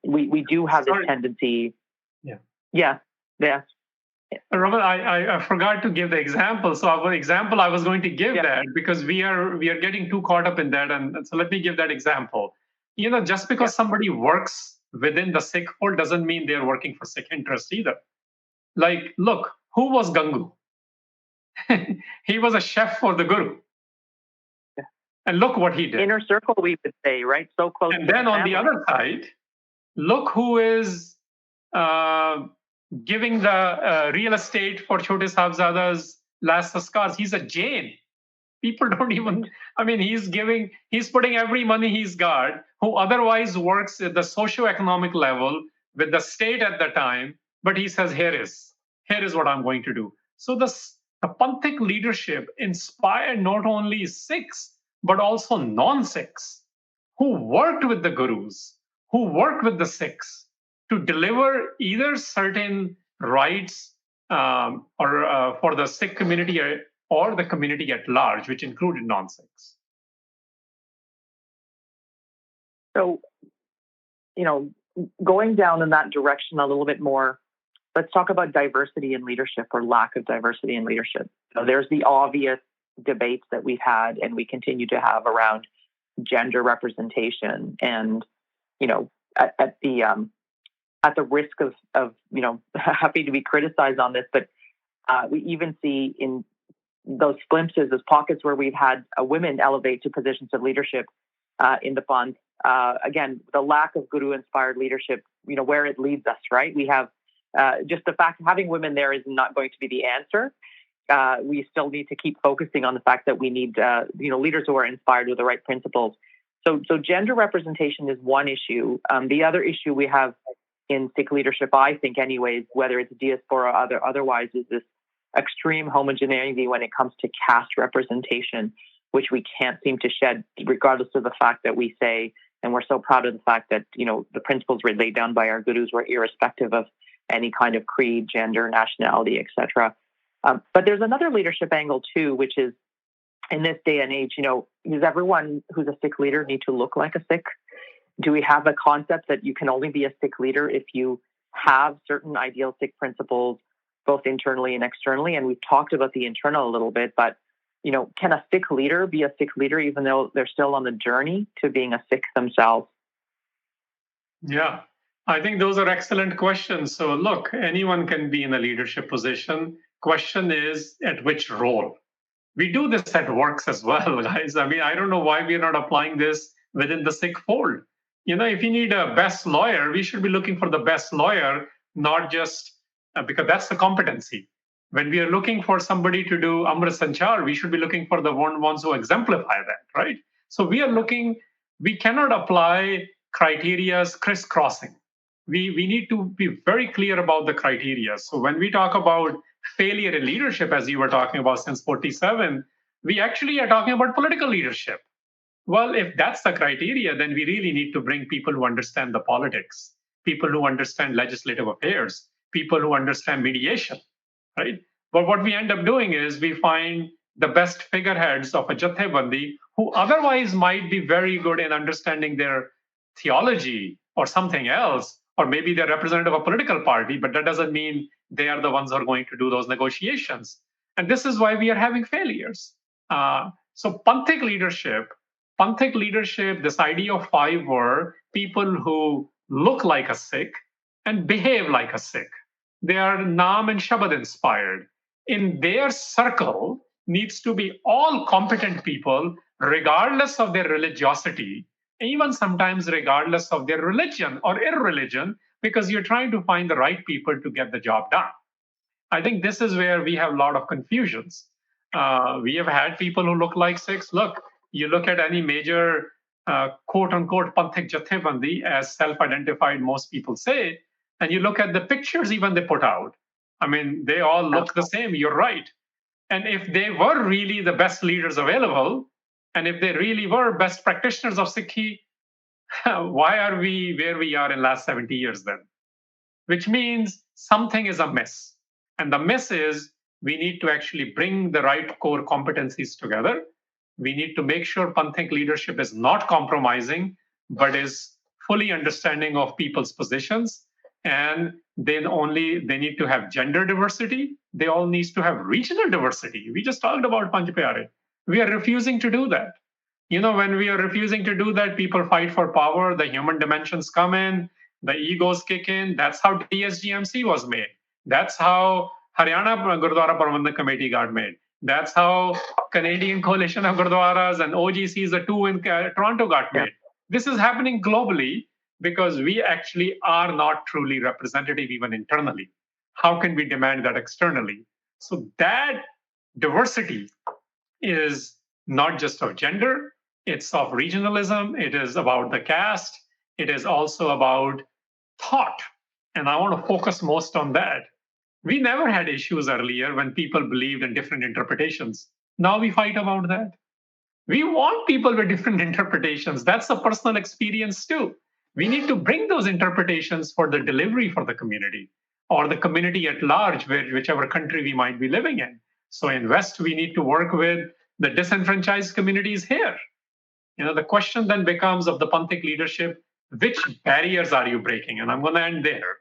We do have this tendency. Yeah. Robert, I forgot to give the example. So our example, I was going to give that because we are getting too caught up in that. And so let me give that example. Just because somebody works within the Sikh fold doesn't mean they're working for Sikh interest either. Like, look, who was Gangu? He was a chef for the Guru. And look what he did. Inner circle, we would say, right? So close. And then on the other side, look who is giving the real estate for Chote Sahibzada's last saskars. He's a Jain. People don't even, he's putting every money he's got, who otherwise works at the socio-economic level with the state at the time, but he says, here is what I'm going to do. So the Panthic leadership inspired not only Sikhs, but also non-Sikhs who worked with the Gurus, who worked with the Sikhs to deliver either certain rights or for the Sikh community or the community at large, which included non-Sikhs. So, going down in that direction a little bit more, let's talk about diversity in leadership or lack of diversity in leadership. There's the obvious debates that we've had and we continue to have around gender representation, and at the risk of happy to be criticized on this, but we even see in those glimpses, those pockets where we've had women elevate to positions of leadership in the Panth. Again, the lack of Guru-inspired leadership, where it leads us, right? We have just the fact of having women there is not going to be the answer. We still need to keep focusing on the fact that we need, leaders who are inspired with the right principles. So gender representation is one issue. The other issue we have in Sikh leadership, I think anyways, whether it's diaspora or otherwise, is this extreme homogeneity when it comes to caste representation, which we can't seem to shed, regardless of the fact that we say, and we're so proud of the fact that, the principles were laid down by our gurus were irrespective of any kind of creed, gender, nationality, etc. But there's another leadership angle too, which is in this day and age, does everyone who's a Sikh leader need to look like a Sikh? Do we have a concept that you can only be a Sikh leader if you have certain ideal Sikh principles, both internally and externally? And we've talked about the internal a little bit, but, can a Sikh leader be a Sikh leader even though they're still on the journey to being a Sikh themselves? Yeah, I think those are excellent questions. So look, anyone can be in a leadership position. Question is, at which role? We do this at works as well, guys. I don't know why we're not applying this within the Sikh fold. If you need a best lawyer, we should be looking for the best lawyer, not just because that's the competency. When we are looking for somebody to do Amrit Sanchar, we should be looking for the ones who exemplify that, right? So we cannot apply criterias crisscrossing. We need to be very clear about the criteria. So when we talk about failure in leadership, as you were talking about since 47, we actually are talking about political leadership. Well, if that's the criteria, then we really need to bring people who understand the politics people who understand legislative affairs, people who understand mediation, right? But what we end up doing is we find the best figureheads of a Jathebandi who otherwise might be very good in understanding their theology or something else, or maybe they're representative of a political party, but that doesn't mean they are the ones who are going to do those negotiations. And this is why we are having failures. So Panthic leadership, this idea of five were people who look like a Sikh and behave like a Sikh. They are Naam and Shabad inspired. In their circle needs to be all competent people, regardless of their religiosity, even sometimes regardless of their religion or irreligion, because you're trying to find the right people to get the job done. I think this is where we have a lot of confusions. We have had people who look like Sikhs. Look, you look at any major quote unquote Panthic Jathebandi, as self identified, most people say, and you look at the pictures even they put out. I mean, they all look the same. You're right. And if they were really the best leaders available, and if they really were best practitioners of Sikhi, why are we where we are in last 70 years then? Which means something is amiss. And the miss is we need to actually bring the right core competencies together. We need to make sure Panthic leadership is not compromising, but is fully understanding of people's positions. And then they need to have gender diversity. They all need to have regional diversity. We just talked about Panch Pyare. We are refusing to do that. When we are refusing to do that, people fight for power, the human dimensions come in, the egos kick in. That's how TSGMC was made. That's how Haryana Gurdwara Prabandhak Committee got made. That's how Canadian Coalition of Gurdwaras and OGCs, the two in Toronto, got made. This is happening globally because we actually are not truly representative even internally. How can we demand that externally? So that diversity is not just of gender, it's of regionalism, it is about the caste, it is also about thought. And I want to focus most on that. We never had issues earlier when people believed in different interpretations. Now we fight about that. We want people with different interpretations. That's a personal experience too. We need to bring those interpretations for the delivery for the community or the community at large, whichever country we might be living in. So in West, we need to work with the disenfranchised communities here. The question then becomes of the Panthic leadership, which barriers are you breaking? And I'm going to end there.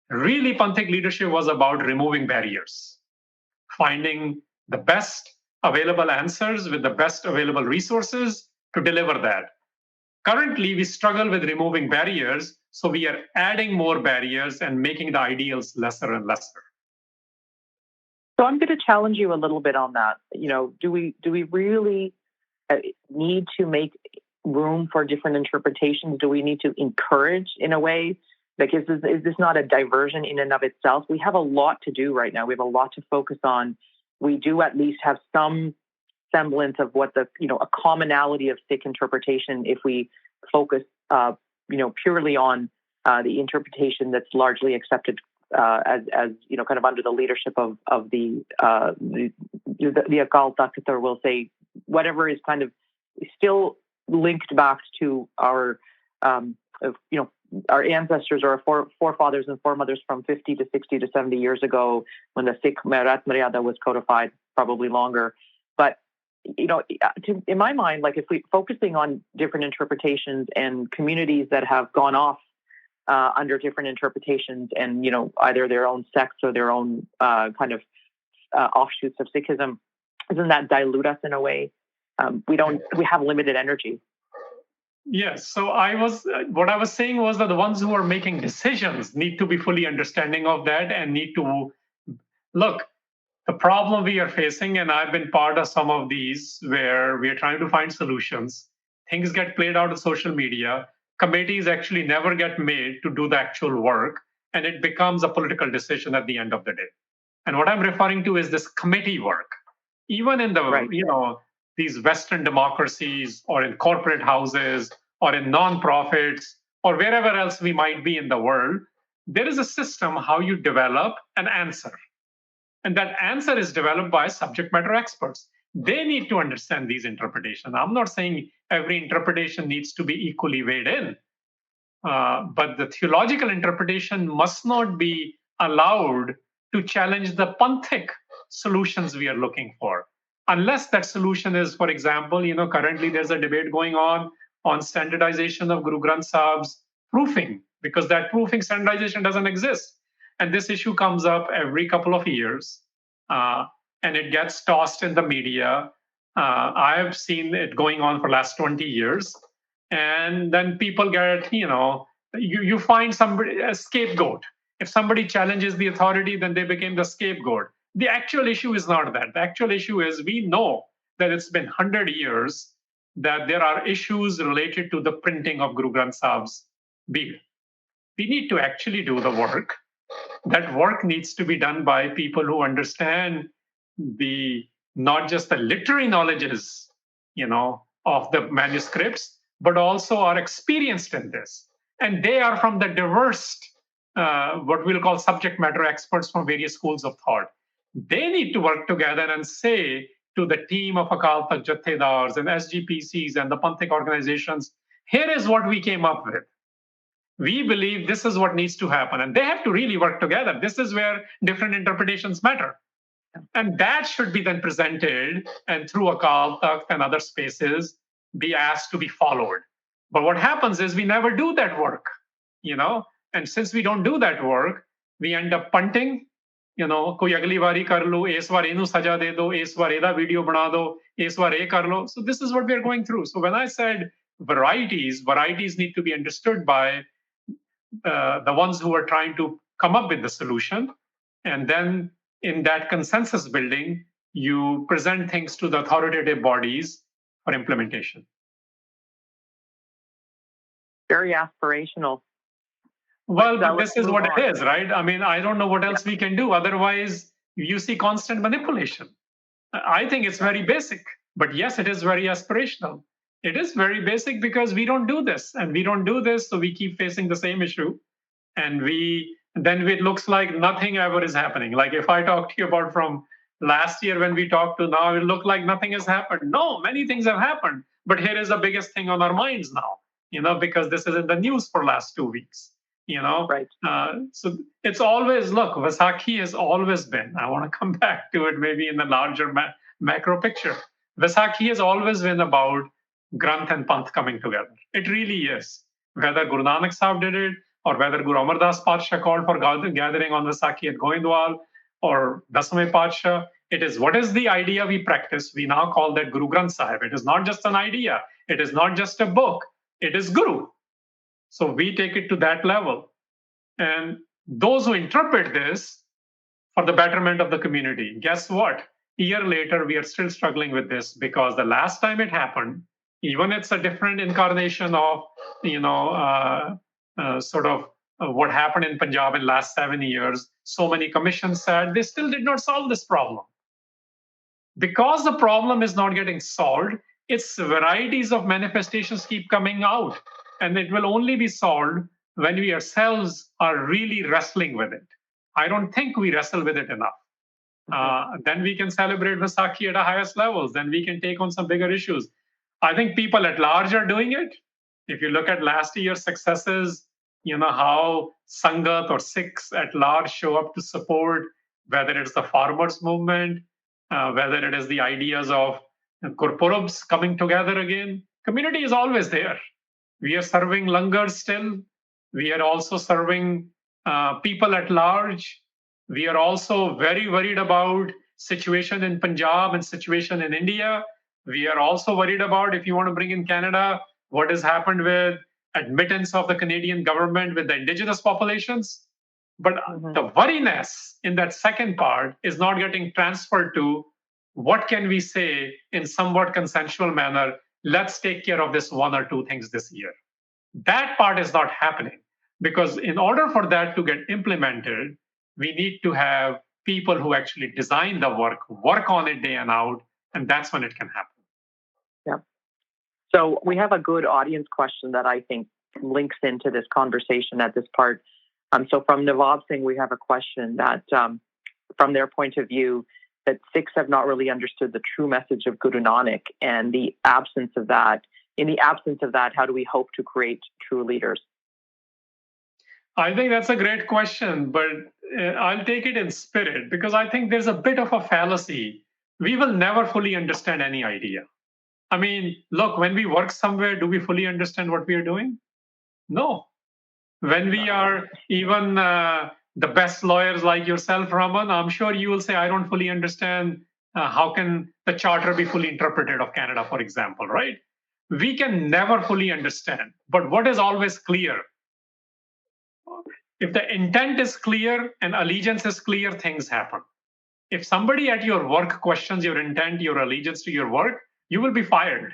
Really, Panthic leadership was about removing barriers, finding the best available answers with the best available resources to deliver that. Currently, we struggle with removing barriers, so we are adding more barriers and making the ideals lesser and lesser. So I'm going to challenge you a little bit on that. Do we really need to make room for different interpretations? Do we need to encourage in a way? Like, is this not a diversion in and of itself? We have a lot to do right now. We have a lot to focus on. We do at least have some semblance of what a commonality of Sikh interpretation if we focus, purely on the interpretation that's largely accepted as kind of under the leadership of the Akal Takht, or we'll say whatever is kind of still linked back to our ancestors or our forefathers and foremothers from 50 to 60 to 70 years ago when the Sikh Merat Maryada was codified, probably longer. But, in my mind, like if we're focusing on different interpretations and communities that have gone off under different interpretations and, either their own sects or their own kind of offshoots of Sikhism, doesn't that dilute us in a way? We have limited energy. Yes. So what I was saying was that the ones who are making decisions need to be fully understanding of that and need to look. The problem we are facing, and I've been part of some of these where we are trying to find solutions, things get played out on social media, committees actually never get made to do the actual work, and it becomes a political decision at the end of the day. And what I'm referring to is this committee work. Even in the, these Western democracies or in corporate houses or in nonprofits or wherever else we might be in the world, there is a system how you develop an answer. And that answer is developed by subject matter experts. They need to understand these interpretations. I'm not saying every interpretation needs to be equally weighed in, but the theological interpretation must not be allowed to challenge the Panthic solutions we are looking for. Unless that solution is, for example, currently there's a debate going on standardization of Guru Granth Sahib's proofing, because that proofing standardization doesn't exist. And this issue comes up every couple of years, and it gets tossed in the media. I have seen it going on for the last 20 years. And then people get, you find somebody, a scapegoat. If somebody challenges the authority, then they became the scapegoat. The actual issue is not that. The actual issue is we know that it's been 100 years that there are issues related to the printing of Guru Granth Sahib's Bead. We need to actually do the work. That work needs to be done by people who understand not just the literary knowledges, of the manuscripts, but also are experienced in this. And they are from the diverse, what we'll call subject matter experts from various schools of thought. They need to work together and say to the team of Akal Takht Jathedars and SGPCs and the Panthic organizations, here is what we came up with. We believe this is what needs to happen. And they have to really work together. This is where different interpretations matter. And that should be then presented and through Akal Takht and other spaces be asked to be followed. But what happens is we never do that work, and since we don't do that work, we end up punting, koi agli wari kar lo, is war enu saja de do, is war eda video bana do, is war e kar lo. So this is what we are going through. So when I said varieties need to be understood by the ones who are trying to come up with the solution. And then in that consensus building, you present things to the authoritative bodies for implementation. Very aspirational. Well, but this is what it is, right? I mean, I don't know what else we can do. Otherwise, you see constant manipulation. I think it's very basic, but yes, it is very aspirational. It is very basic because we don't do this, and we don't do this, so we keep facing the same issue, and then it looks like nothing ever is happening. Like if I talk to you about from last year when we talked to now, it looked like nothing has happened. No, many things have happened, but here is the biggest thing on our minds now, because this is in the news for last 2 weeks. Right. So it's always, look, Vaisakhi has always been, I want to come back to it maybe in the larger macro picture. Vaisakhi has always been about Granth and Panth coming together. It really is. Whether Guru Nanak Sahib did it, or whether Guru Amar Das Patsha called for gathering on Vaisakhi at Goindwal, or Dasame Patsha, it is what is the idea we practice. We now call that Guru Granth Sahib. It is not just an idea. It is not just a book. It is Guru. So we take it to that level. And those who interpret this for the betterment of the community, guess what? A year later, we are still struggling with this because the last time it happened, even it's a different incarnation of, what happened in Punjab in last 7 years, so many commissions said, they still did not solve this problem. Because the problem is not getting solved, its varieties of manifestations keep coming out. And it will only be solved when we ourselves are really wrestling with it. I don't think we wrestle with it enough. Then we can celebrate Vaisakhi at the highest levels. Then we can take on some bigger issues. I think people at large are doing it. If you look at last year's successes, how Sangat or Sikhs at large show up to support, whether it's the farmers movement, whether it is the ideas of Gurpurabs coming together again. Community is always there. We are serving langars still. We are also serving people at large. We are also very worried about situation in Punjab and situation in India. We are also worried about, if you want to bring in Canada, what has happened with admittance of the Canadian government with the indigenous populations. But the worriness in that second part is not getting transferred to what can we say in somewhat consensual manner, let's take care of this 1 or 2 things this year. That part is not happening because in order for that to get implemented, we need to have people who actually design the work on it day and out, and that's when it can happen. Yeah. So we have a good audience question that I think links into this conversation at this part. So from Nawab Singh, we have a question that from their point of view, that Sikhs have not really understood the true message of Guru Nanak, and in the absence of that, how do we hope to create true leaders? I think that's a great question, but I'll take it in spirit because I think there's a bit of a fallacy. We will never fully understand any idea. I mean, look, when we work somewhere, do we fully understand what we are doing? No. When we are even the best lawyers like yourself, Raman, I'm sure you will say, I don't fully understand how can the charter be fully interpreted of Canada, for example, right? We can never fully understand. But what is always clear, if the intent is clear and allegiance is clear, things happen. If somebody at your work questions your intent, your allegiance to your work, you will be fired.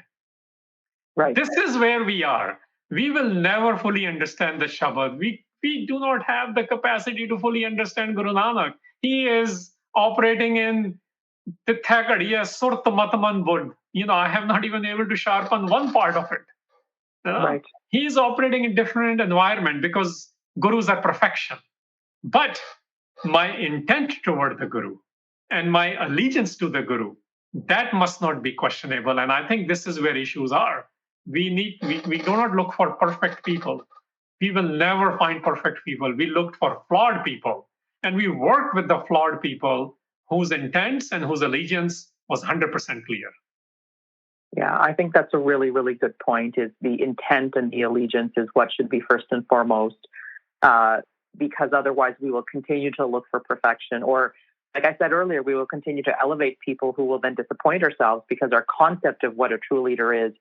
Right. This is where we are. We will never fully understand the Shabad. We do not have the capacity to fully understand Guru Nanak. He is operating in Tithakadiya Surt Matman Bud. I have not even able to sharpen one part of it. Right. He is operating in different environment because gurus are perfection. But my intent toward the Guru and my allegiance to the Guru, that must not be questionable. And I think this is where issues are. We do not look for perfect people. We will never find perfect people. We looked for flawed people. And we work with the flawed people whose intents and whose allegiance was 100% clear. Yeah, I think that's a really, really good point, is the intent and the allegiance is what should be first and foremost, because otherwise we will continue to look for perfection. Or, like I said earlier, we will continue to elevate people who will then disappoint ourselves because our concept of what a true leader is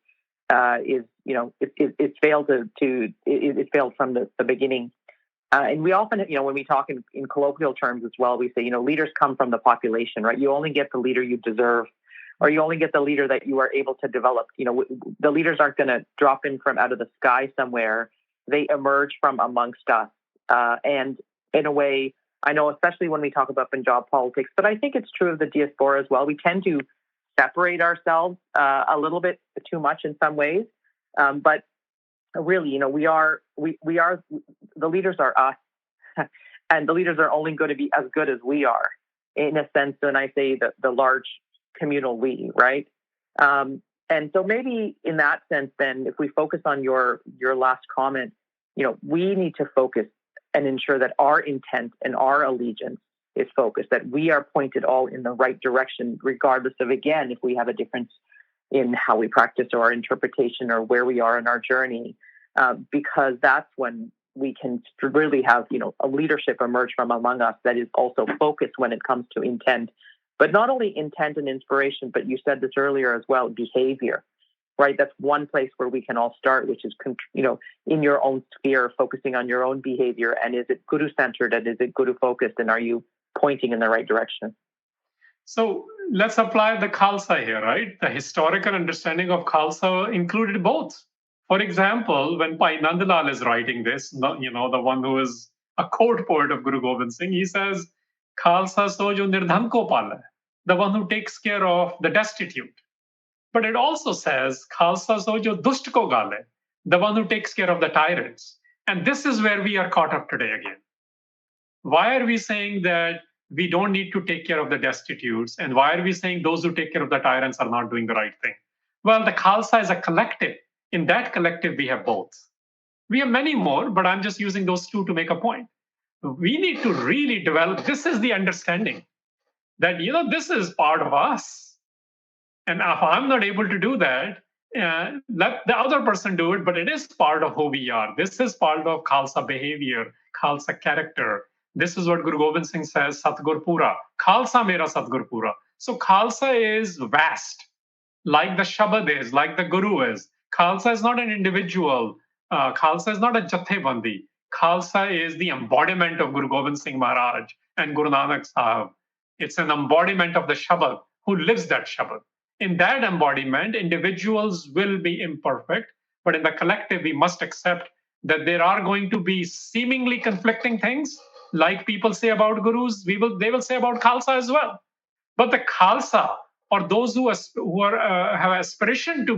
it failed it failed from the beginning. And we often, when we talk in colloquial terms as well, we say, leaders come from the population, right? You only get the leader you deserve, or you only get the leader that you are able to develop. The leaders aren't going to drop in from out of the sky somewhere. They emerge from amongst us. And in a way, I know, especially when we talk about Punjab politics, but I think it's true of the diaspora as well. We tend to separate ourselves a little bit too much in some ways. But really, we are the leaders are us, and the leaders are only going to be as good as we are, in a sense. When I say the large communal we, right? And so maybe in that sense, then, if we focus on your last comment, we need to focus and ensure that our intent and our allegiance is focused, that we are pointed all in the right direction, regardless of, again, if we have a difference in how we practice or our interpretation or where we are in our journey, because that's when we can really have, a leadership emerge from among us that is also focused when it comes to intent. But not only intent and inspiration, but you said this earlier as well, behavior, right? That's one place where we can all start, which is, in your own sphere, focusing on your own behavior. And is it Guru-centered and is it Guru-focused? And are you pointing in the right direction? So let's apply the Khalsa here, right? The historical understanding of Khalsa included both. For example, when Bhai Nandlal is writing this, the one who is a court poet of Guru Gobind Singh, he says, Khalsa so jo nirdhan ko pala, the one who takes care of the destitute. But it also says, Khalsa so jo dusht ko gale, the one who takes care of the tyrants. And this is where we are caught up today again. Why are we saying that we don't need to take care of the destitutes? And why are we saying those who take care of the tyrants are not doing the right thing? Well, the Khalsa is a collective. In that collective, we have both. We have many more, but I'm just using those two to make a point. We need to really develop, this is the understanding that, this is part of us. And if I'm not able to do that, let the other person do it, but it is part of who we are. This is part of Khalsa behavior, Khalsa character. This is what Guru Gobind Singh says, Satgur Pura. Khalsa mera Satgur Pura. So Khalsa is vast, like the Shabad is, like the Guru is. Khalsa is not an individual. Khalsa is not a Jathebandi. Khalsa is the embodiment of Guru Gobind Singh Maharaj and Guru Nanak Sahib. It's an embodiment of the Shabad who lives that Shabad. In that embodiment, individuals will be imperfect, but in the collective, we must accept that there are going to be seemingly conflicting things, like people say about gurus, they will say about Khalsa as well. But the Khalsa, or those who have aspiration to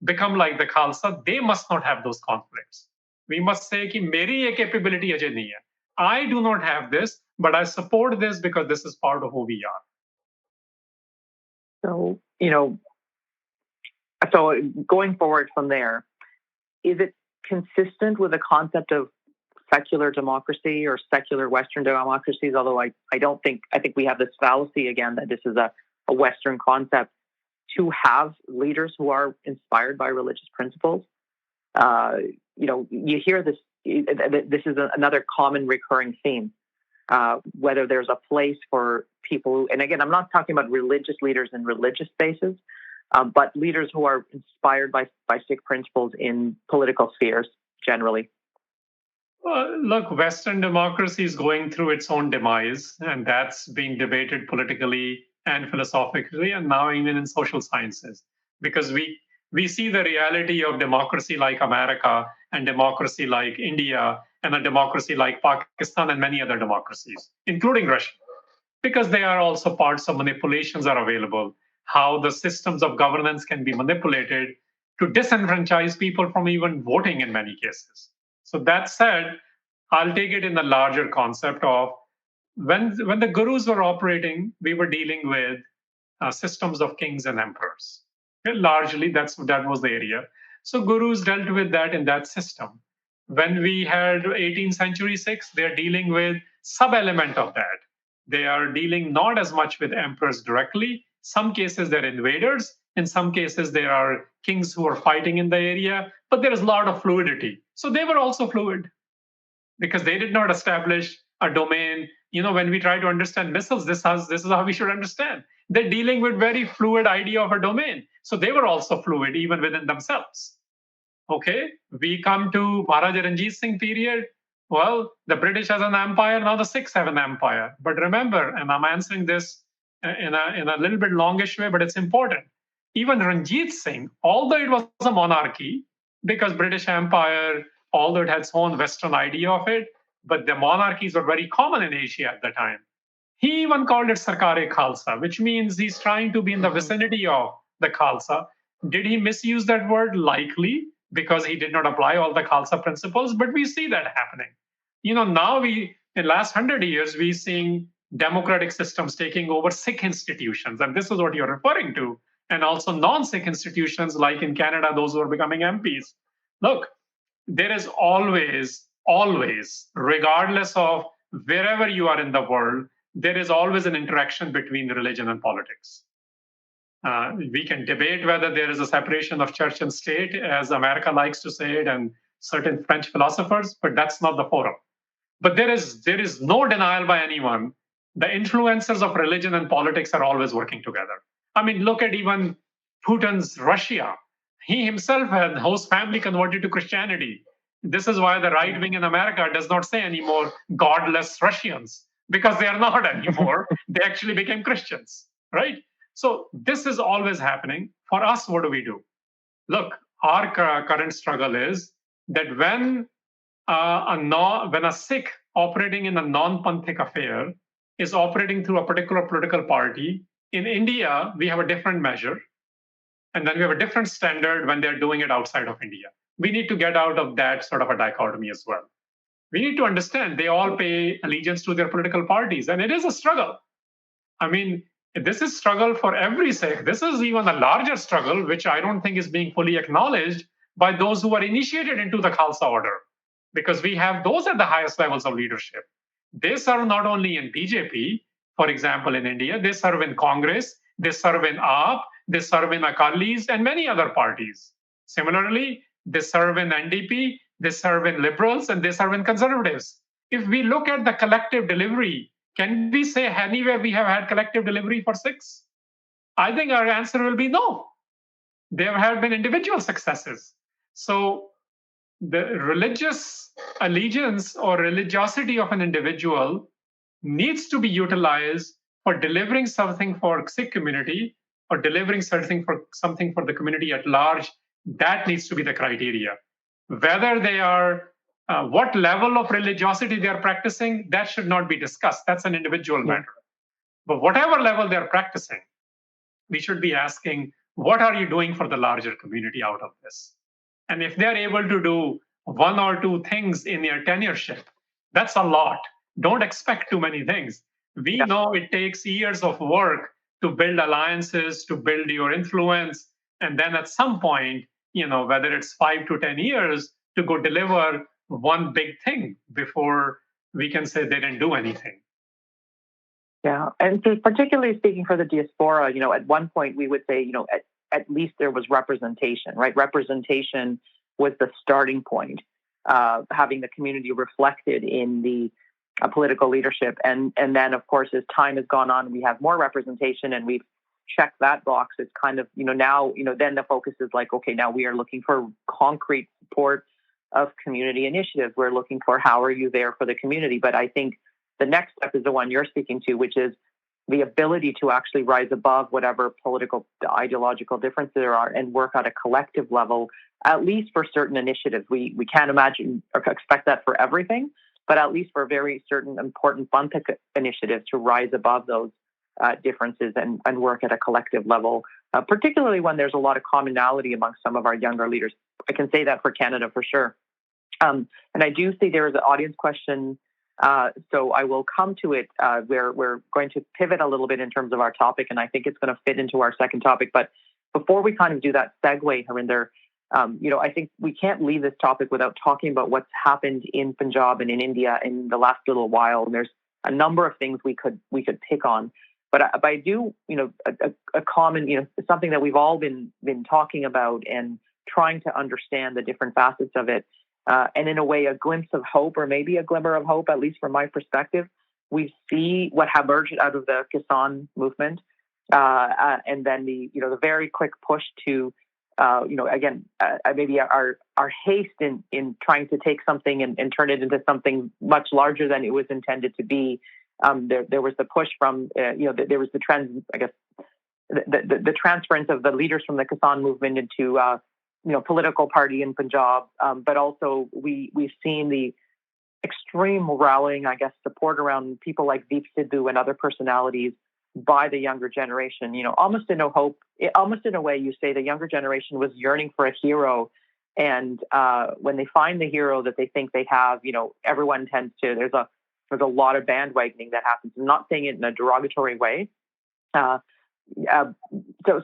become like the Khalsa, they must not have those conflicts. We must say कि मेरी ये capability Ajay नहीं है. I do not have this, but I support this because this is part of who we are. So, going forward from there, is it consistent with the concept of secular democracy or secular Western democracies, although I think we have this fallacy again that this is a Western concept, to have leaders who are inspired by religious principles. You hear this. This is another common recurring theme. Whether there's a place for people who, and again, I'm not talking about religious leaders in religious spaces, but leaders who are inspired by Sikh principles in political spheres generally. Well, look, Western democracy is going through its own demise, and that's being debated politically and philosophically, and now even in social sciences, because we see the reality of democracy like America and democracy like India and a democracy like Pakistan and many other democracies, including Russia, because they are also parts of manipulations are available, how the systems of governance can be manipulated to disenfranchise people from even voting in many cases. So that said, I'll take it in the larger concept of when the gurus were operating, we were dealing with systems of kings and emperors. Okay, largely, that was the area. So gurus dealt with that in that system. When we had 18th century Sikhs, they're dealing with sub-element of that. They are dealing not as much with emperors directly. Some cases they're invaders. In some cases, there are kings who are fighting in the area, but there is a lot of fluidity. So they were also fluid because they did not establish a domain. When we try to understand missiles, this is how we should understand. They're dealing with very fluid idea of a domain. So they were also fluid even within themselves. Okay, we come to Maharaja Ranjit Singh period. Well, the British has an empire, now the Sikhs have an empire. But remember, and I'm answering this in a little bit longish way, but it's important. Even Ranjit Singh, although it was a monarchy, because British Empire, although it had its own Western idea of it, but the monarchies were very common in Asia at the time. He even called it Sarkar-e Khalsa, which means he's trying to be in the vicinity of the Khalsa. Did he misuse that word? Likely, because he did not apply all the Khalsa principles, but we see that happening. Now in last 100 years, we're seeing democratic systems taking over Sikh institutions, and this is what you're referring to, and also non-Sikh institutions like in Canada, those who are becoming MPs. Look, there is always, regardless of wherever you are in the world, there is always an interaction between religion and politics. We can debate whether there is a separation of church and state, as America likes to say it, and certain French philosophers, but that's not the forum. But there is no denial by anyone. The influencers of religion and politics are always working together. I mean, look at even Putin's Russia. He himself had his family converted to Christianity. This is why the right wing in America does not say anymore godless Russians, because they are not anymore. They actually became Christians, right? So this is always happening. For us, what do we do? Look, our current struggle is that when a Sikh operating in a non-Panthic affair is operating through a particular political party, in India, we have a different measure. And then we have a different standard when they're doing it outside of India. We need to get out of that sort of a dichotomy as well. We need to understand they all pay allegiance to their political parties, and it is a struggle. I mean, this is struggle for every Sikh. This is even a larger struggle, which I don't think is being fully acknowledged by those who are initiated into the Khalsa order, because we have those at the highest levels of leadership. They serve not only in BJP, for example, in India, they serve in Congress, they serve in AAP, they serve in Akalis and many other parties. Similarly, they serve in NDP, they serve in liberals, and they serve in conservatives. If we look at the collective delivery, can we say anywhere we have had collective delivery for Sikhs? I think our answer will be no. There have been individual successes. So the religious allegiance or religiosity of an individual needs to be utilized for delivering something for Sikh community or delivering something for the community at large. That needs to be the criteria. Whether they are, what level of religiosity they are practicing, that should not be discussed. That's an individual matter. But whatever level they're practicing, we should be asking, what are you doing for the larger community out of this? And if they're able to do one or two things in their tenureship, that's a lot. Don't expect too many things. We know it takes years of work to build alliances, to build your influence. And then at some point, whether it's 5 to 10 years to go deliver one big thing before we can say they didn't do anything. Yeah, and so particularly speaking for the diaspora, at one point we would say, at least there was representation, right? Representation was the starting point, having the community reflected in the political leadership. And then, of course, as time has gone on, we have more representation and we've checked that box. It's kind of, now, then the focus is like, okay, now we are looking for concrete support of community initiatives. We're looking for how are you there for the community? But I think the next step is the one you're speaking to, which is the ability to actually rise above whatever political, ideological differences there are and work at a collective level, at least for certain initiatives. We can't imagine or expect that for everything, but at least for very certain important Panthic initiatives to rise above those differences and work at a collective level, particularly when there's a lot of commonality amongst some of our younger leaders. I can say that for Canada for sure. And I do see there is an audience question, so I will come to it. We're going to pivot a little bit in terms of our topic, and I think it's going to fit into our second topic. But before we kind of do that segue, Harinder, I think we can't leave this topic without talking about what's happened in Punjab and in India in the last little while. And there's a number of things we could pick on. But I do, a common, something that we've all been talking about and trying to understand the different facets of it. And in a way, a glimpse of hope, or maybe a glimmer of hope, at least from my perspective. We see what emerged out of the Kisan movement, and then the very quick push to, again, maybe our haste in trying to take something and turn it into something much larger than it was intended to be. There was the push from, there was the trend, I guess, the transference of the leaders from the Kisan movement into, political party in Punjab. But also we've seen the extreme rallying, I guess, support around people like Deep Sidhu and other personalities by the younger generation. Almost in a way, you say the younger generation was yearning for a hero. And when they find the hero that they think they have, everyone tends to, there's a lot of bandwagoning that happens. I'm not saying it in a derogatory way. So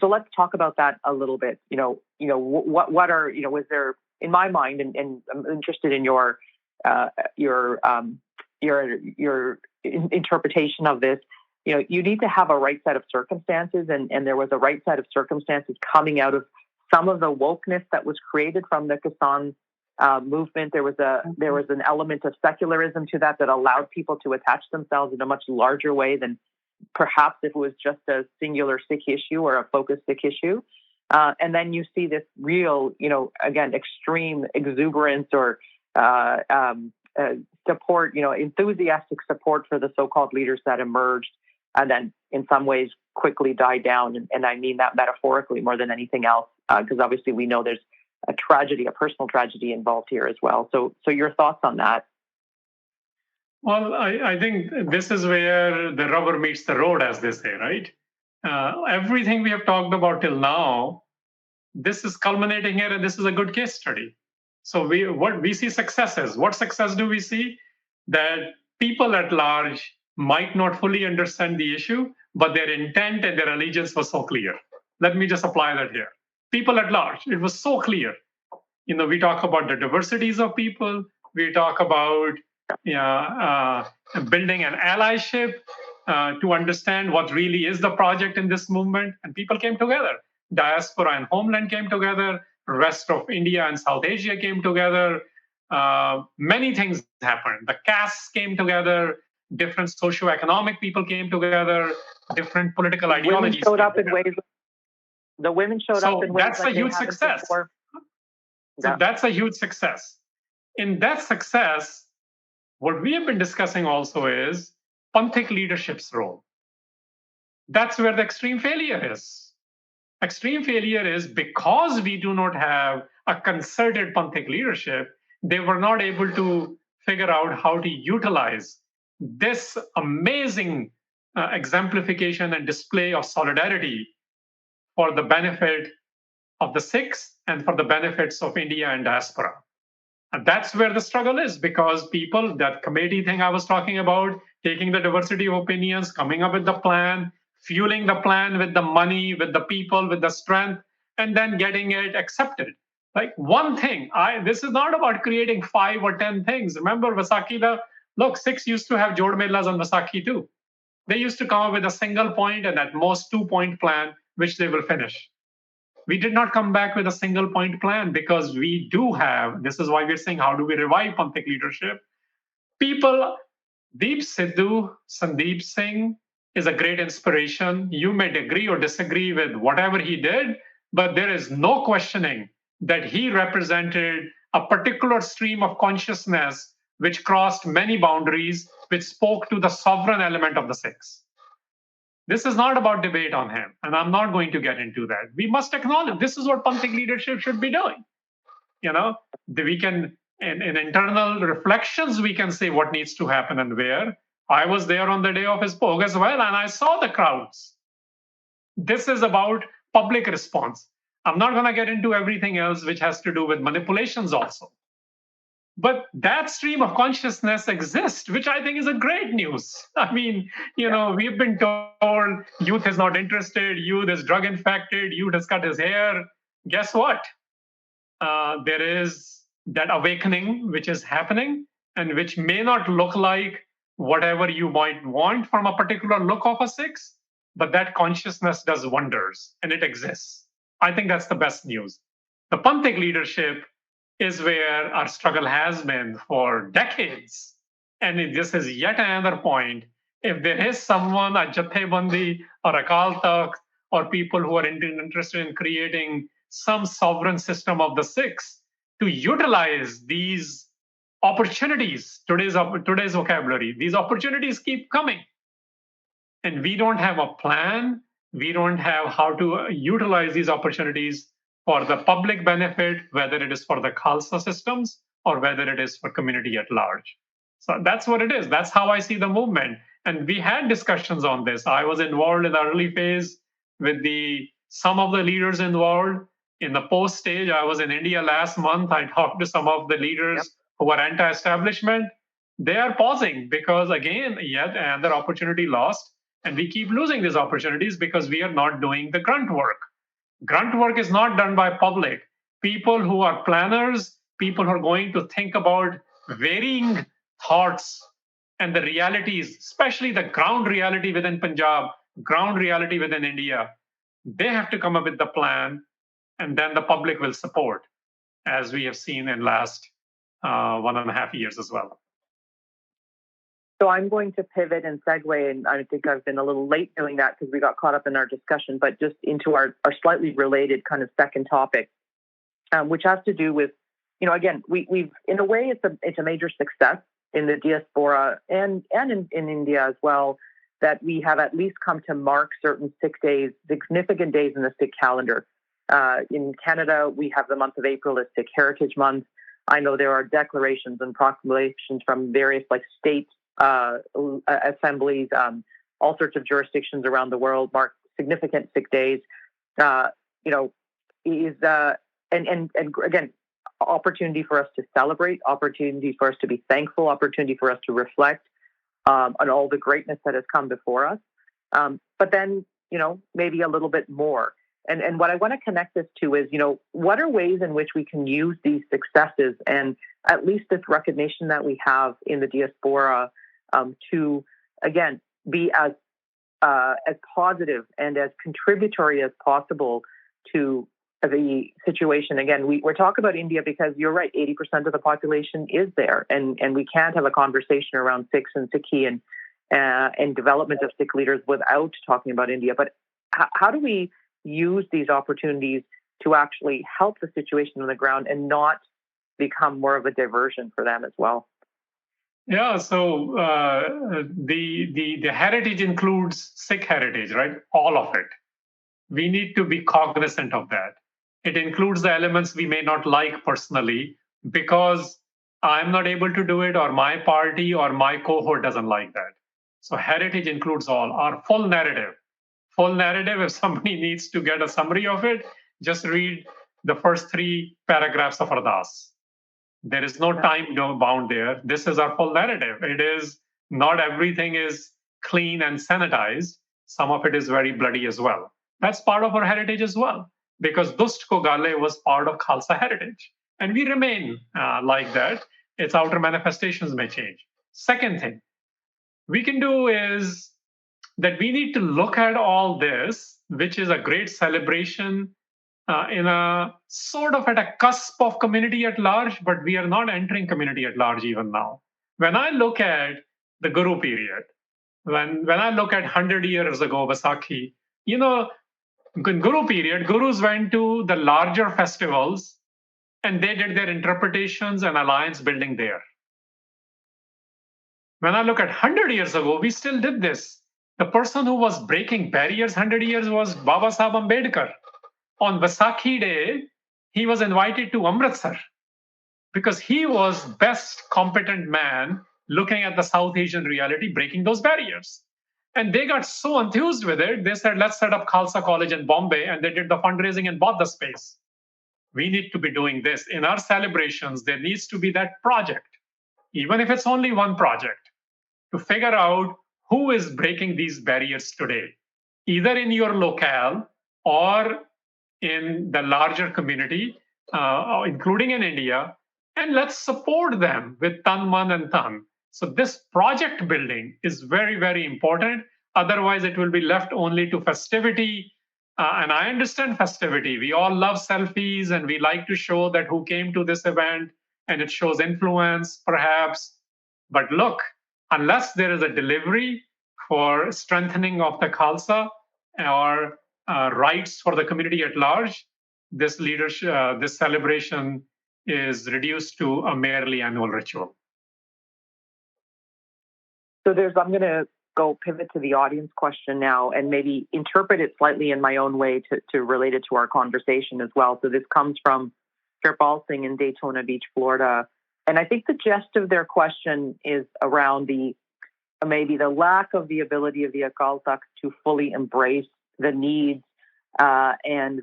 let's talk about that a little bit. What are, was there, in my mind, and I'm interested in your interpretation of this. You need to have a right set of circumstances, and there was a right set of circumstances coming out of some of the wokeness that was created from the Kisan movement. There was an element of secularism to that allowed people to attach themselves in a much larger way than perhaps if it was just a singular Sikh issue or a focused Sikh issue. And then you see this real, again, extreme exuberance or support, enthusiastic support for the so-called leaders that emerged and then in some ways quickly died down. And I mean that metaphorically more than anything else, because obviously we know there's a tragedy, a personal tragedy involved here as well. So your thoughts on that? Well, I think this is where the rubber meets the road, as they say, right? Everything we have talked about till now, this is culminating here, and this is a good case study. So what we see successes. What success do we see? That people at large might not fully understand the issue, but their intent and their allegiance was so clear. Let me just apply that here. People at large, it was so clear. We talk about the diversities of people. We talk about building an allyship to understand what really is the project in this movement. And people came together. Diaspora and homeland came together. Rest of India and South Asia came together. Many things happened. The castes came together. Different socioeconomic people came together. Different political ideologies. Women showed up in ways. The women showed up in ways. That's a huge success. So that's a huge success. In that success, what we have been discussing also is Panthic leadership's role. That's where the extreme failure is. Extreme failure is because we do not have a concerted Panthic leadership, they were not able to figure out how to utilize this amazing exemplification and display of solidarity for the benefit of the Sikhs and for the benefits of India and diaspora. And that's where the struggle is, because people, that committee thing I was talking about, taking the diversity of opinions, coming up with the plan, fueling the plan with the money, with the people, with the strength, and then getting it accepted. Like one thing, this is not about creating 5 or 10 things. Remember Vaisakhi, look, Sikhs used to have Jod Melas on Vaisakhi too. They used to come up with a single point and at most 2-point plan, which they will finish. We did not come back with a single point plan because we do have, this is why we're saying, how do we revive Panthic leadership? People, Deep Sidhu, Sandeep Singh is a great inspiration. You may agree or disagree with whatever he did, but there is no questioning that he represented a particular stream of consciousness which crossed many boundaries, which spoke to the sovereign element of the Sikhs. This is not about debate on him, and I'm not going to get into that. We must acknowledge this is what Panthic leadership should be doing. We can, in internal reflections, we can say what needs to happen and where. I was there on the day of his Bhog as well, and I saw the crowds. This is about public response. I'm not going to get into everything else, which has to do with manipulations also. But that stream of consciousness exists, which I think is a great news. I mean, we've been told youth is not interested, youth is drug infected, youth has cut his hair. Guess what? There is that awakening which is happening and which may not look like whatever you might want from a particular look of a Sikhs, but that consciousness does wonders and it exists. I think that's the best news. The Panthic leadership is where our struggle has been for decades. And this is yet another point. If there is someone, a Jathebandi or a Akal Takht, or people who are interested in creating some sovereign system of the Sikhs to utilize these opportunities, today's vocabulary, these opportunities keep coming. And we don't have a plan. We don't have how to utilize these opportunities for the public benefit, whether it is for the Khalsa systems or whether it is for community at large. So that's what it is. That's how I see the movement. And we had discussions on this. I was involved in the early phase with some of the leaders involved. In the post stage, I was in India last month. I talked to some of the leaders who are anti-establishment. They are pausing because, again, yet another opportunity lost. And we keep losing these opportunities because we are not doing the grunt work. Grunt work is not done by public. People who are planners, people who are going to think about varying thoughts and the realities, especially the ground reality within Punjab, ground reality within India, they have to come up with the plan, and then the public will support, as we have seen in last 1.5 years as well. So I'm going to pivot and segue, and I think I've been a little late doing that because we got caught up in our discussion, but just into our slightly related kind of second topic, which has to do with, again, we've in a way it's a major success in the diaspora and in India as well, that we have at least come to mark certain Sikh days, significant days in the Sikh calendar. In Canada, we have the month of April as Sikh Heritage Month. I know there are declarations and proclamations from various state assemblies, all sorts of jurisdictions around the world mark significant Sikh days. And again, opportunity for us to celebrate, opportunity for us to be thankful, opportunity for us to reflect on all the greatness that has come before us. But then, maybe a little bit more. And what I want to connect this to is, what are ways in which we can use these successes and at least this recognition that we have in the diaspora to, again, be as positive and as contributory as possible to the situation. Again, we're talking about India because you're right, 80% of the population is there, and we can't have a conversation around Sikhs and Sikhi and development of Sikh leaders without talking about India. But how do we use these opportunities to actually help the situation on the ground and not become more of a diversion for them as well? Yeah, so the heritage includes Sikh heritage, right? All of it. We need to be cognizant of that. It includes the elements we may not like personally because I'm not able to do it, or my party or my cohort doesn't like that. So heritage includes all. Our full narrative. Full narrative, if somebody needs to get a summary of it, just read the first 3 paragraphs of Ardas. There is no time bound there. This is our full narrative. It is not everything is clean and sanitized. Some of it is very bloody as well. That's part of our heritage as well. because Dust Ko Gale was part of Khalsa heritage. And we remain like that. Its outer manifestations may change. Second thing we can do is that we need to look at all this, which is a great celebration in a sort of at a cusp of community at large, but we are not entering community at large even now. When I look at the Guru period, when I look at 100 years ago, Vaisakhi, you know, in Guru period, Gurus went to the larger festivals and they did their interpretations and alliance building there. When I look at 100 years ago, we still did this. The person who was breaking barriers 100 years was Baba Sahib Ambedkar. On Vaisakhi Day, he was invited to Amritsar because he was best competent man looking at the South Asian reality, breaking those barriers. And they got so enthused with it, they said, let's set up Khalsa College in Bombay. And they did the fundraising and bought the space. We need to be doing this. In our celebrations, there needs to be that project, even if it's only one project, to figure out who is breaking these barriers today, either in your locale or in the larger community, including in India, and let's support them with tan, man, and tan. So this project building is very, very important. Otherwise, it will be left only to festivity. And I understand festivity. We all love selfies and we like to show that who came to this event, and it shows influence, perhaps. But look, unless there is a delivery for strengthening of the Khalsa or rights for the community at large, this leadership, this celebration is reduced to a merely annual ritual. So I'm going to go pivot to the audience question now and maybe interpret it slightly in my own way to relate it to our conversation as well. So this comes from Kirpal Singh in Daytona Beach, Florida. And I think the gist of their question is around maybe the lack of the ability of the Akal Takht to fully embrace the needs and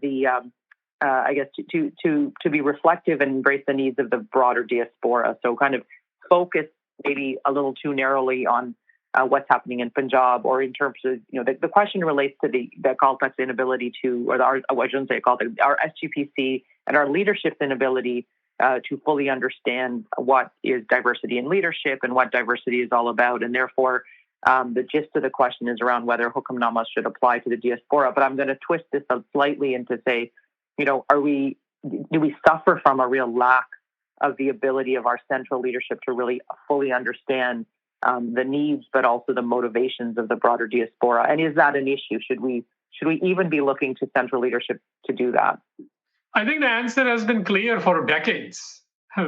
I guess to be reflective and embrace the needs of the broader diaspora. So kind of focus maybe a little too narrowly on what's happening in Punjab, or in terms of, the question relates to the Akal Takht's inability to, or I shouldn't say Akal Takht, our SGPC and our leadership's inability to fully understand what is diversity in leadership and what diversity is all about. And therefore, the gist of the question is around whether Hukamnamas should apply to the diaspora. But I'm going to twist this up slightly and to say, do we suffer from a real lack of the ability of our central leadership to really fully understand the needs, but also the motivations of the broader diaspora? And is that an issue? Should we even be looking to central leadership to do that? I think the answer has been clear for decades.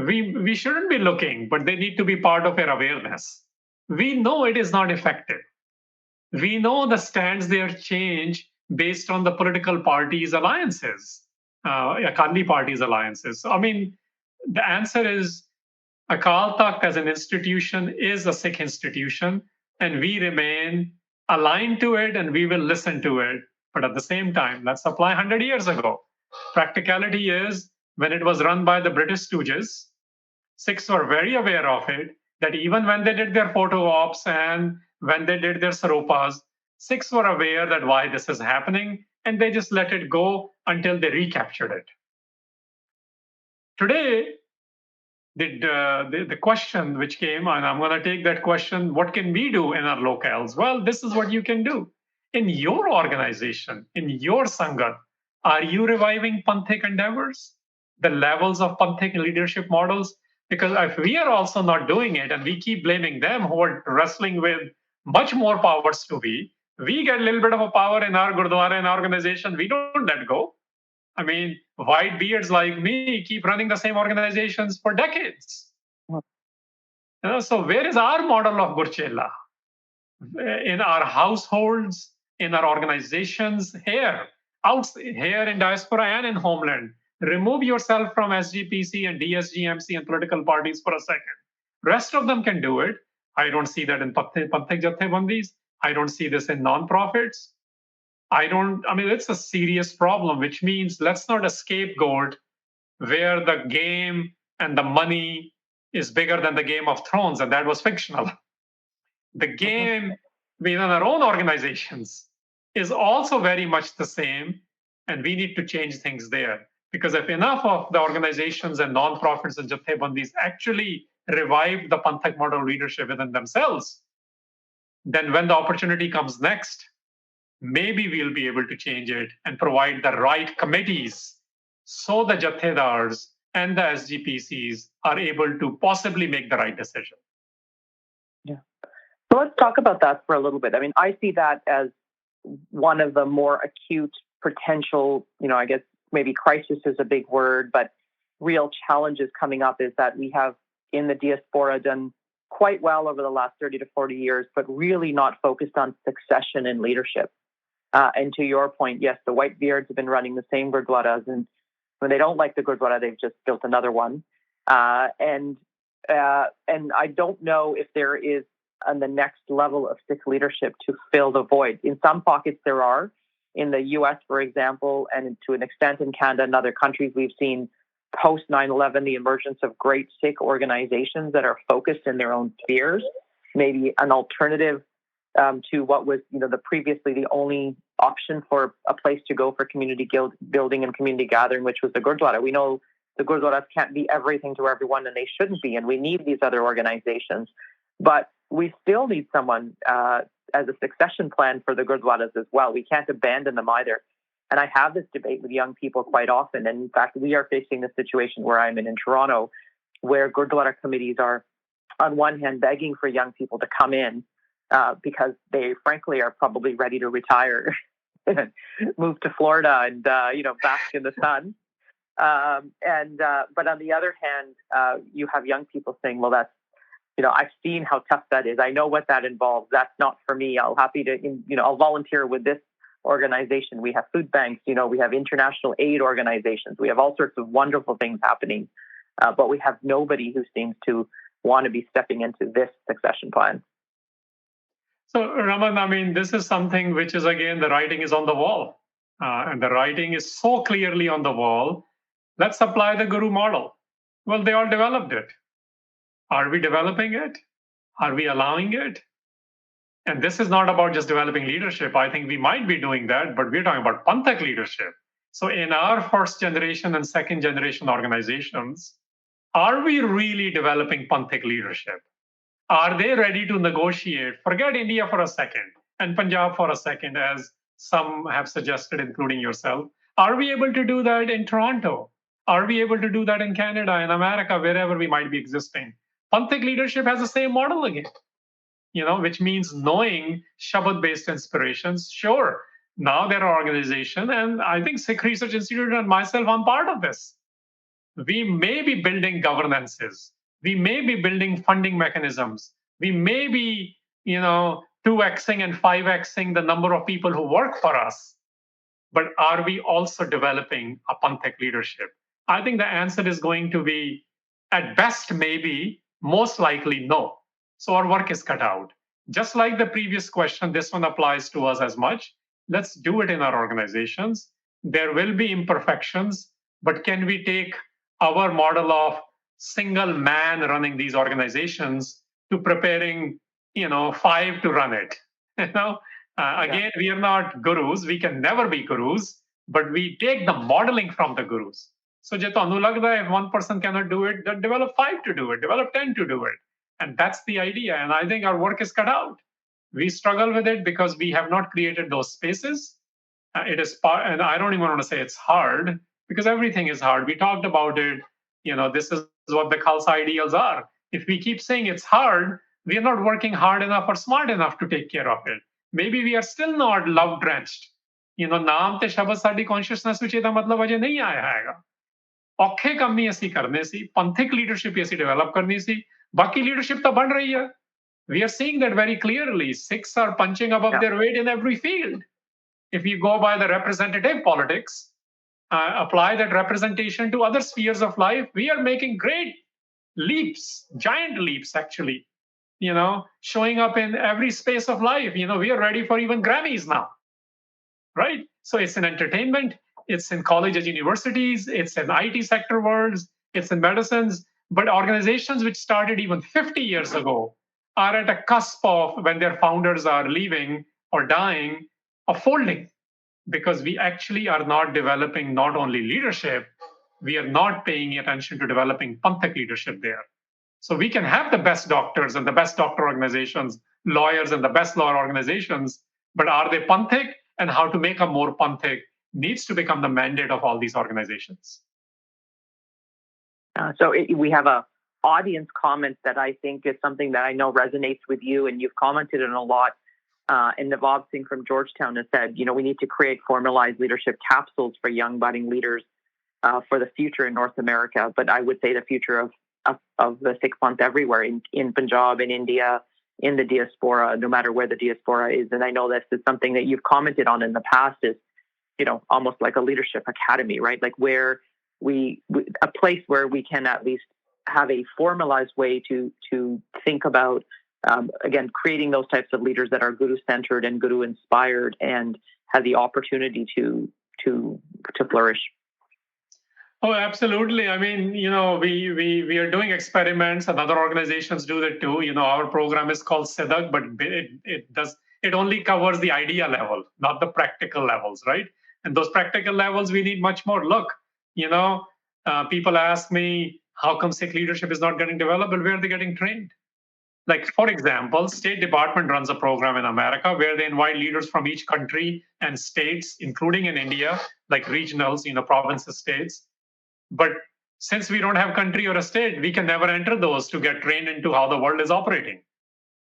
We shouldn't be looking, but they need to be part of our awareness. We know it is not effective. We know the stands there change based on the political parties' alliances, Akali parties' alliances. So, I mean, the answer is Akal Takht as an institution is a Sikh institution, and we remain aligned to it and we will listen to it. But at the same time, let's apply 100 years ago. Practicality is, when it was run by the British stooges, Sikhs were very aware of it, that even when they did their photo ops and when they did their saropas, Sikhs were aware that why this is happening, and they just let it go until they recaptured it. Today, the question which came, and I'm going to take that question, what can we do in our locales? Well, this is what you can do. In your organization, in your Sangat, are you reviving Panthic endeavors? The levels of Panthic leadership models? Because if we are also not doing it and we keep blaming them who are wrestling with much more powers to be, we get a little bit of a power in our Gurdwara and organization, we don't let go. I mean, white beards like me keep running the same organizations for decades. So where is our model of Gurchela? In our households, in our organizations, here in diaspora and in homeland. Remove yourself from SGPC and DSGMC and political parties for a second. Rest of them can do it. I don't see that in Panthic Jathebandis. I don't see this in nonprofits. It's a serious problem, which means let's not a scapegoat where the game and the money is bigger than the Game of Thrones, and that was fictional. The game within our own organizations is also very much the same. And we need to change things there. Because if enough of the organizations and non-profits and jathebandis actually revive the Panthic model leadership within themselves, then when the opportunity comes next, maybe we'll be able to change it and provide the right committees so the jathedars and the SGPCs are able to possibly make the right decision. Yeah. So let's talk about that for a little bit. I mean, I see that as one of the more acute potential, I guess maybe crisis is a big word, but real challenges coming up is that we have in the diaspora done quite well over the last 30 to 40 years, but really not focused on succession and leadership. And to your point, yes, the Whitebeards have been running the same gurdwaras, and when they don't like the gurdwara, they've just built another one. And I don't know if there is on the next level of Sikh leadership to fill the void. In some pockets there are. In the US, for example, and to an extent in Canada and other countries, we've seen post 9/11 the emergence of great Sikh organizations that are focused in their own spheres, maybe an alternative to what was previously the only option for a place to go for community building and community gathering, which was the Gurdwara. We know the Gurdwaras can't be everything to everyone, and they shouldn't be, and we need these other organizations. But we still need someone as a succession plan for the Gurdwaras as well. We can't abandon them either. And I have this debate with young people quite often. And in fact, we are facing the situation where I'm in Toronto, where Gurdwara committees are, on one hand, begging for young people to come in because they, frankly, are probably ready to retire, move to Florida and, bask in the sun. But on the other hand, you have young people saying, well, that's, I've seen how tough that is. I know what that involves. That's not for me. I'll volunteer with this organization. We have food banks, we have international aid organizations. We have all sorts of wonderful things happening. But we have nobody who seems to want to be stepping into this succession plan. So, Raman, this is something which is, again, the writing is on the wall. And the writing is so clearly on the wall. Let's apply the Guru model. Well, they all developed it. Are we developing it? Are we allowing it? And this is not about just developing leadership. I think we might be doing that, but we're talking about Panthic leadership. So in our first generation and second generation organizations, are we really developing Panthic leadership? Are they ready to negotiate? Forget India for a second and Punjab for a second, as some have suggested, including yourself. Are we able to do that in Toronto? Are we able to do that in Canada, in America, wherever we might be existing? Panthic leadership has the same model again, which means knowing Shabad-based inspirations. Sure, now there are organizations, and I think Sikh Research Institute and myself, I'm part of this. We may be building governances. We may be building funding mechanisms. We may be, 2xing and 5xing the number of people who work for us. But are we also developing a Panthic leadership? I think the answer is going to be, at best, maybe, most likely, no. So our work is cut out. Just like the previous question, this one applies to us as much. Let's do it in our organizations. There will be imperfections, but can we take our model of single man running these organizations to preparing, 5 to run it? Again, we are not gurus. We can never be gurus, but we take the modeling from the gurus. So if one person cannot do it, then develop 5 to do it, develop 10 to do it. And that's the idea. And I think our work is cut out. We struggle with it because we have not created those spaces. It is part, and I don't even want to say it's hard, because everything is hard. We talked about it. This is what the Khalsa ideals are. If we keep saying it's hard, we are not working hard enough or smart enough to take care of it. Maybe we are still not love-drenched. नाम ते शब्द साडी consciousness ਵਿੱਚ ਇਹਦਾ ਮਤਲਬ ਅਜੇ ਨਹੀਂ ਆਇਆ ਹੈਗਾ. ਔਖੇ ਕੰਮ ਹੀ ਅਸੀਂ ਕਰਨੇ ਸੀ, ਪੰਥਿਕ ਲੀਡਰਸ਼ਿਪ ਹੀ ਅਸੀਂ ਡਿਵੈਲਪ ਕਰਨੀ ਸੀ, ਬਾਕੀ ਲੀਡਰਸ਼ਿਪ ਤਾਂ ਬਣ ਰਹੀ ਹੈ. We are seeing that very clearly. Sikhs are punching above their weight in every field. If you go by the representative politics, apply that representation to other spheres of life, we are making great leaps, giant leaps, actually, showing up in every space of life. We are ready for even Grammys now, right? So it's in entertainment, it's in colleges, universities, it's in IT sector worlds, it's in medicines, but organizations which started even 50 years ago are at a cusp of, when their founders are leaving or dying, of folding, because we actually are not developing not only leadership, we are not paying attention to developing Panthic leadership there. So we can have the best doctors and the best doctor organizations, lawyers and the best lawyer organizations, but are they Panthic? And how to make them more Panthic needs to become the mandate of all these organizations. We have a audience comment that I think is something that I know resonates with you, and you've commented on a lot. And Navab Singh from Georgetown has said, we need to create formalized leadership capsules for young budding leaders for the future in North America. But I would say the future of the Sikh Panth everywhere, in Punjab, in India, in the diaspora, no matter where the diaspora is. And I know this is something that you've commented on in the past, is, almost like a leadership academy, right? Like where a place where we can at least have a formalized way to think about, again, creating those types of leaders that are guru-centered and guru-inspired and have the opportunity to flourish. Oh, absolutely. I mean, we are doing experiments, and other organizations do that too. Our program is called SIDAK, but it only covers the idea level, not the practical levels, right? And those practical levels, we need much more. Look, people ask me, how come Sikh leadership is not getting developed? Where are they getting trained? Like, for example, State Department runs a program in America where they invite leaders from each country and states, including in India, like regionals, provinces, states. But since we don't have country or a state, we can never enter those to get trained into how the world is operating.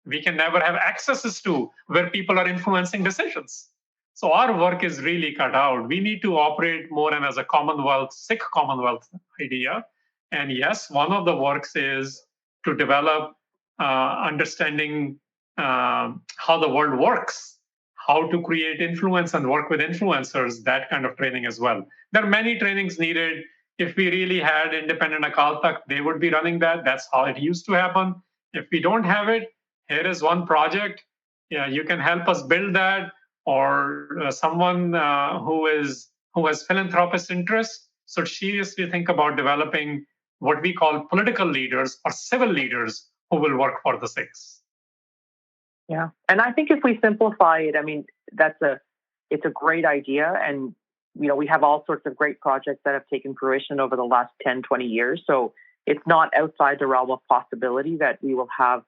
We can never have accesses to where people are influencing decisions. So our work is really cut out. We need to operate more and as a Commonwealth, Sikh Commonwealth idea. And yes, one of the works is to develop understanding how the world works, how to create influence and work with influencers, that kind of training as well. There are many trainings needed. If we really had independent Akal Takht, they would be running that. That's how it used to happen. If we don't have it, here is one project. Yeah, you can help us build that, or someone who has philanthropist interest should seriously think about developing what we call political leaders or civil leaders who will work for the Sikhs. Yeah, and I think if we simplify it, I mean, it's a great idea, and we have all sorts of great projects that have taken fruition over the last 10, 20 years. So it's not outside the realm of possibility that we will have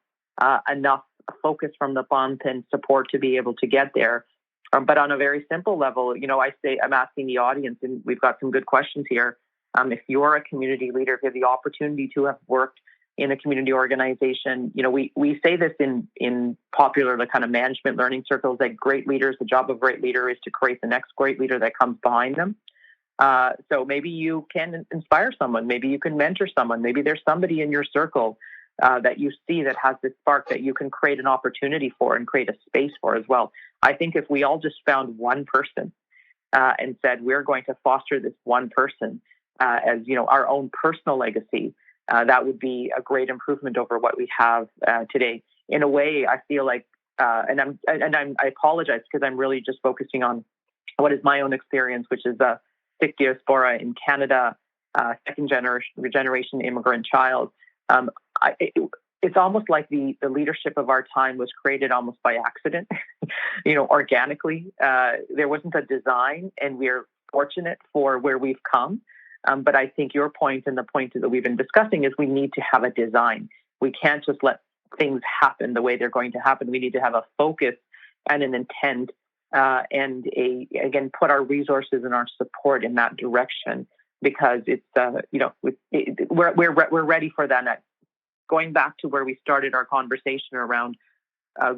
enough focus from the Panth and support to be able to get there. But on a very simple level, I'm asking the audience, and we've got some good questions here. If you're a community leader, if you have the opportunity to have worked in a community organization, we say this in popular, the kind of management learning circles, that great leaders, the job of great leader is to create the next great leader that comes behind them. So maybe you can inspire someone, maybe you can mentor someone, maybe there's somebody in your circle that you see that has this spark that you can create an opportunity for and create a space for as well. I think if we all just found one person and said, we're going to foster this one person as our own personal legacy, that would be a great improvement over what we have today. In a way, I feel like, I apologize because I'm really just focusing on what is my own experience, which is the Sikh diaspora in Canada, second generation immigrant child. It's almost like the leadership of our time was created almost by accident, organically. There wasn't a design, and we're fortunate for where we've come. But I think your point and the point that we've been discussing is we need to have a design. We can't just let things happen the way they're going to happen. We need to have a focus and an intent, and again, put our resources and our support in that direction, because it's we're ready for that next. Going back to where we started our conversation around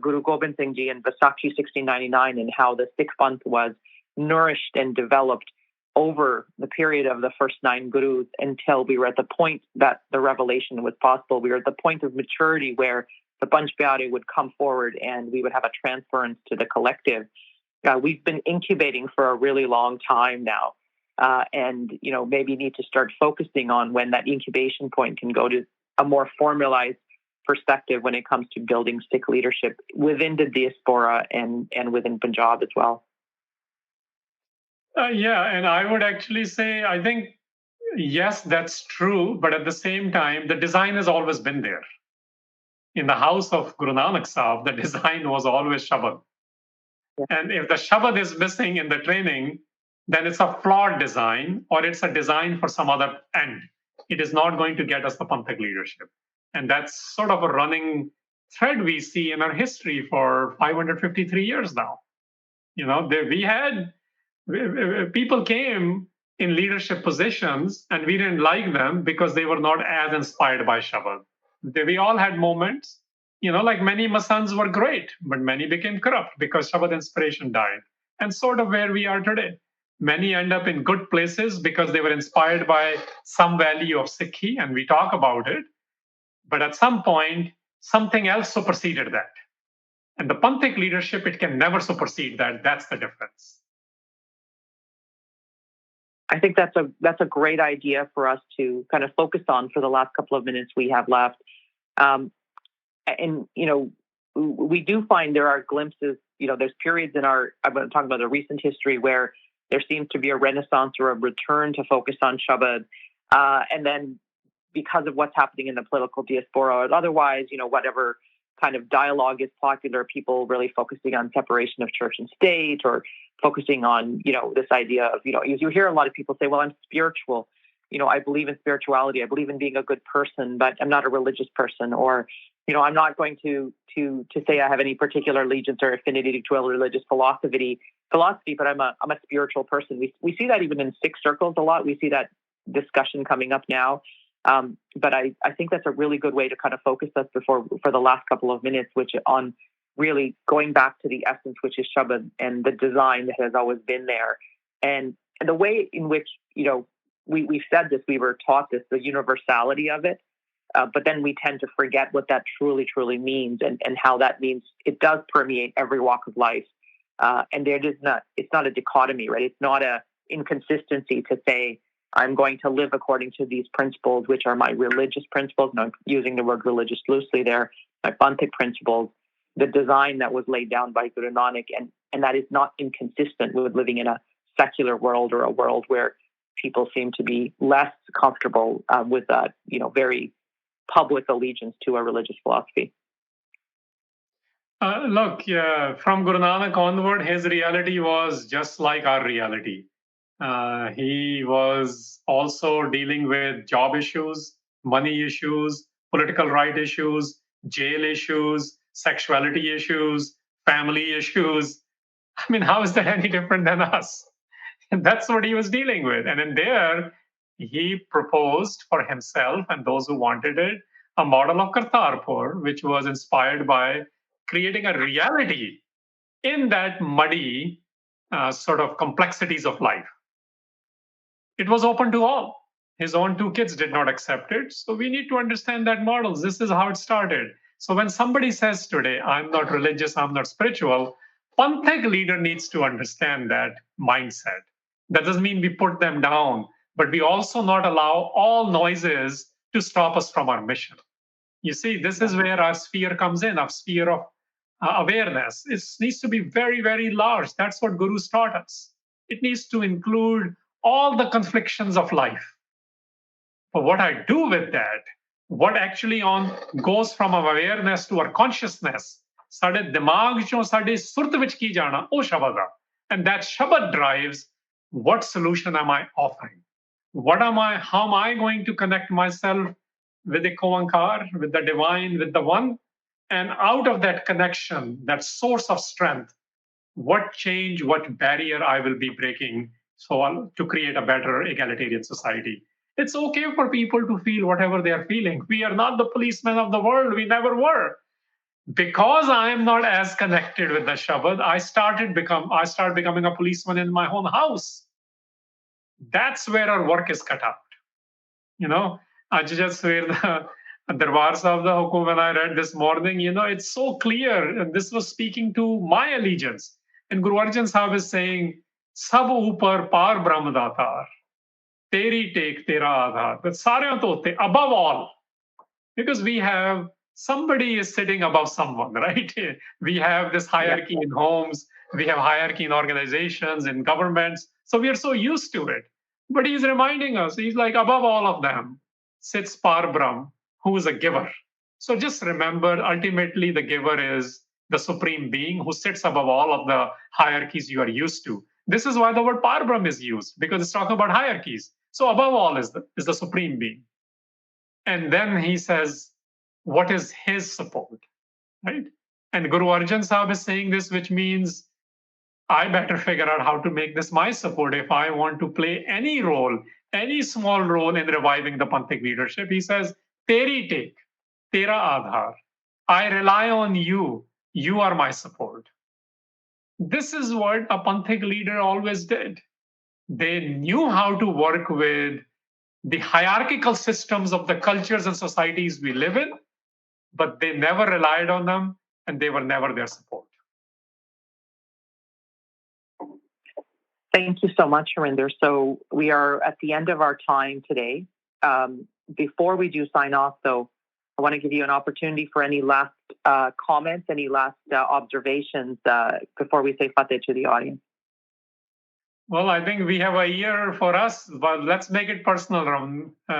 Guru Gobind Singh Ji and Vaisakhi 1699, and how the Sikh Panth was nourished and developed over the period of the first 9 gurus until we were at the point that the revelation was possible. We were at the point of maturity where the Panch Pyare would come forward and we would have a transference to the collective. We've been incubating for a really long time now, and maybe need to start focusing on when that incubation point can go to a more formalized perspective when it comes to building Sikh leadership within the diaspora and within Punjab as well. And I would actually say, I think, yes, that's true. But at the same time, the design has always been there. In the house of Guru Nanak Sahib, the design was always Shabad. And if the Shabad is missing in the training, then it's a flawed design or it's a design for some other end. It is not going to get us the Panthic leadership. And that's sort of a running thread we see in our history for 553 years now. We had people came in leadership positions and we didn't like them because they were not as inspired by Shabad. We all had moments, like many Masans were great, but many became corrupt because Shabad inspiration died. And sort of where we are today. Many end up in good places because they were inspired by some value of Sikhi, and we talk about it. But at some point, something else superseded that. And the Panthic leadership, it can never supersede that. That's the difference. I think that's a great idea for us to kind of focus on for the last couple of minutes we have left. And we do find there are glimpses. There's periods in I'm talking about the recent history where there seems to be a renaissance or a return to focus on Shabad, and then because of what's happening in the political diaspora, or otherwise, whatever kind of dialogue is popular, people really focusing on separation of church and state, or focusing on, this idea of, you hear a lot of people say, well, I'm spiritual. I believe in spirituality. I believe in being a good person, but I'm not a religious person. Or, I'm not going to say I have any particular allegiance or affinity to a religious philosophy, but I'm a spiritual person. We see that even in Sikh circles a lot. We see that discussion coming up now. But I think that's a really good way to kind of focus us for the last couple of minutes, which on really going back to the essence, which is Shabad, and the design that has always been there. And the way in which, we've said this, we were taught this, the universality of it, but then we tend to forget what that truly, truly means, and how that means it does permeate every walk of life. And it's not a dichotomy, right? It's not a inconsistency to say, I'm going to live according to these principles, which are my religious principles. And I'm using the word religious loosely there, my Panthic principles, the design that was laid down by Guru Nanak, and that is not inconsistent with living in a secular world, or a world where people seem to be less comfortable with that, very public allegiance to a religious philosophy. Look, from Guru Nanak onward, his reality was just like our reality. He was also dealing with job issues, money issues, political right issues, jail issues, sexuality issues, family issues. I mean, how is that any different than us? And that's what he was dealing with. And in there, he proposed for himself and those who wanted it a model of Kartarpur, which was inspired by creating a reality in that muddy sort of complexities of life. It was open to all. His own two kids did not accept it. So we need to understand that model. This is how it started. So when somebody says today, I'm not religious, I'm not spiritual, Panthic leader needs to understand that mindset. That doesn't mean we put them down, but we also not allow all noises to stop us from our mission. You see, this is where our sphere comes in, our sphere of awareness. It needs to be very, very large. That's what Gurus taught us. It needs to include all the conflictions of life. But what I do with that, what actually goes from our awareness to our consciousness, ਸਾਡੇ ਦਿਮਾਗ ਚੋਂ ਸਾਡੇ ਸੁਰਤ ਵਿੱਚ ਕੀ ਜਾਣਾ, ਉਹ ਸ਼ਬਦ ਆ. And that Shabad drives what solution am I offering? How am I going to connect myself with the Koankar, with the divine, with the one? And out of that connection, that source of strength, what change, what barrier I will be breaking to create a better egalitarian society. It's okay for people to feel whatever they are feeling. We are not the policemen of the world. We never were. Because I am not as connected with the Shabad, I started becoming a policeman in my own house. That's where our work is cut out. I just swear the Darbar Sahib the Hukum, when I read this morning, it's so clear. And this was speaking to my allegiance. And Guru Arjan Sahib is saying, Sab upar par Brahm datar, teri tek tera aadhar. That saryan to utte, above all. Because somebody is sitting above someone, right? We have this hierarchy in homes. We have hierarchy in organizations, in governments. So we are so used to it. But he's reminding us, he's like, above all of them sits Par Brahm, who is a giver. So just remember, ultimately, the giver is the supreme being who sits above all of the hierarchies you are used to. This is why the word Parbrahm is used, because it's talking about hierarchies. So above all is the supreme being. And then he says, what is his support, right? And Guru Arjan Sahib is saying this, which means I better figure out how to make this my support if I want to play any role, any small role in reviving the Panthic leadership. He says, Teri take, Tera Aadhar. I rely on you. You are my support. This is what a Panthic leader always did. They knew how to work with the hierarchical systems of the cultures and societies we live in, but they never relied on them and they were never their support. Thank you so much, Harinder. So we are at the end of our time today. Before we do sign off, though, I want to give you an opportunity for any last comments, any last observations before we say Fateh to the audience. Well, I think we have a year for us, but let's make it personal,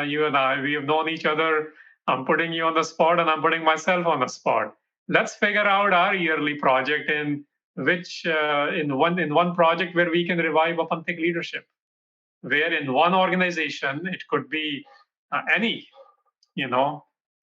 you and I. We have known each other. I'm putting you on the spot and I'm putting myself on the spot. Let's figure out our yearly project in one project where we can revive a Panthic leadership, where in one organization, it could be any,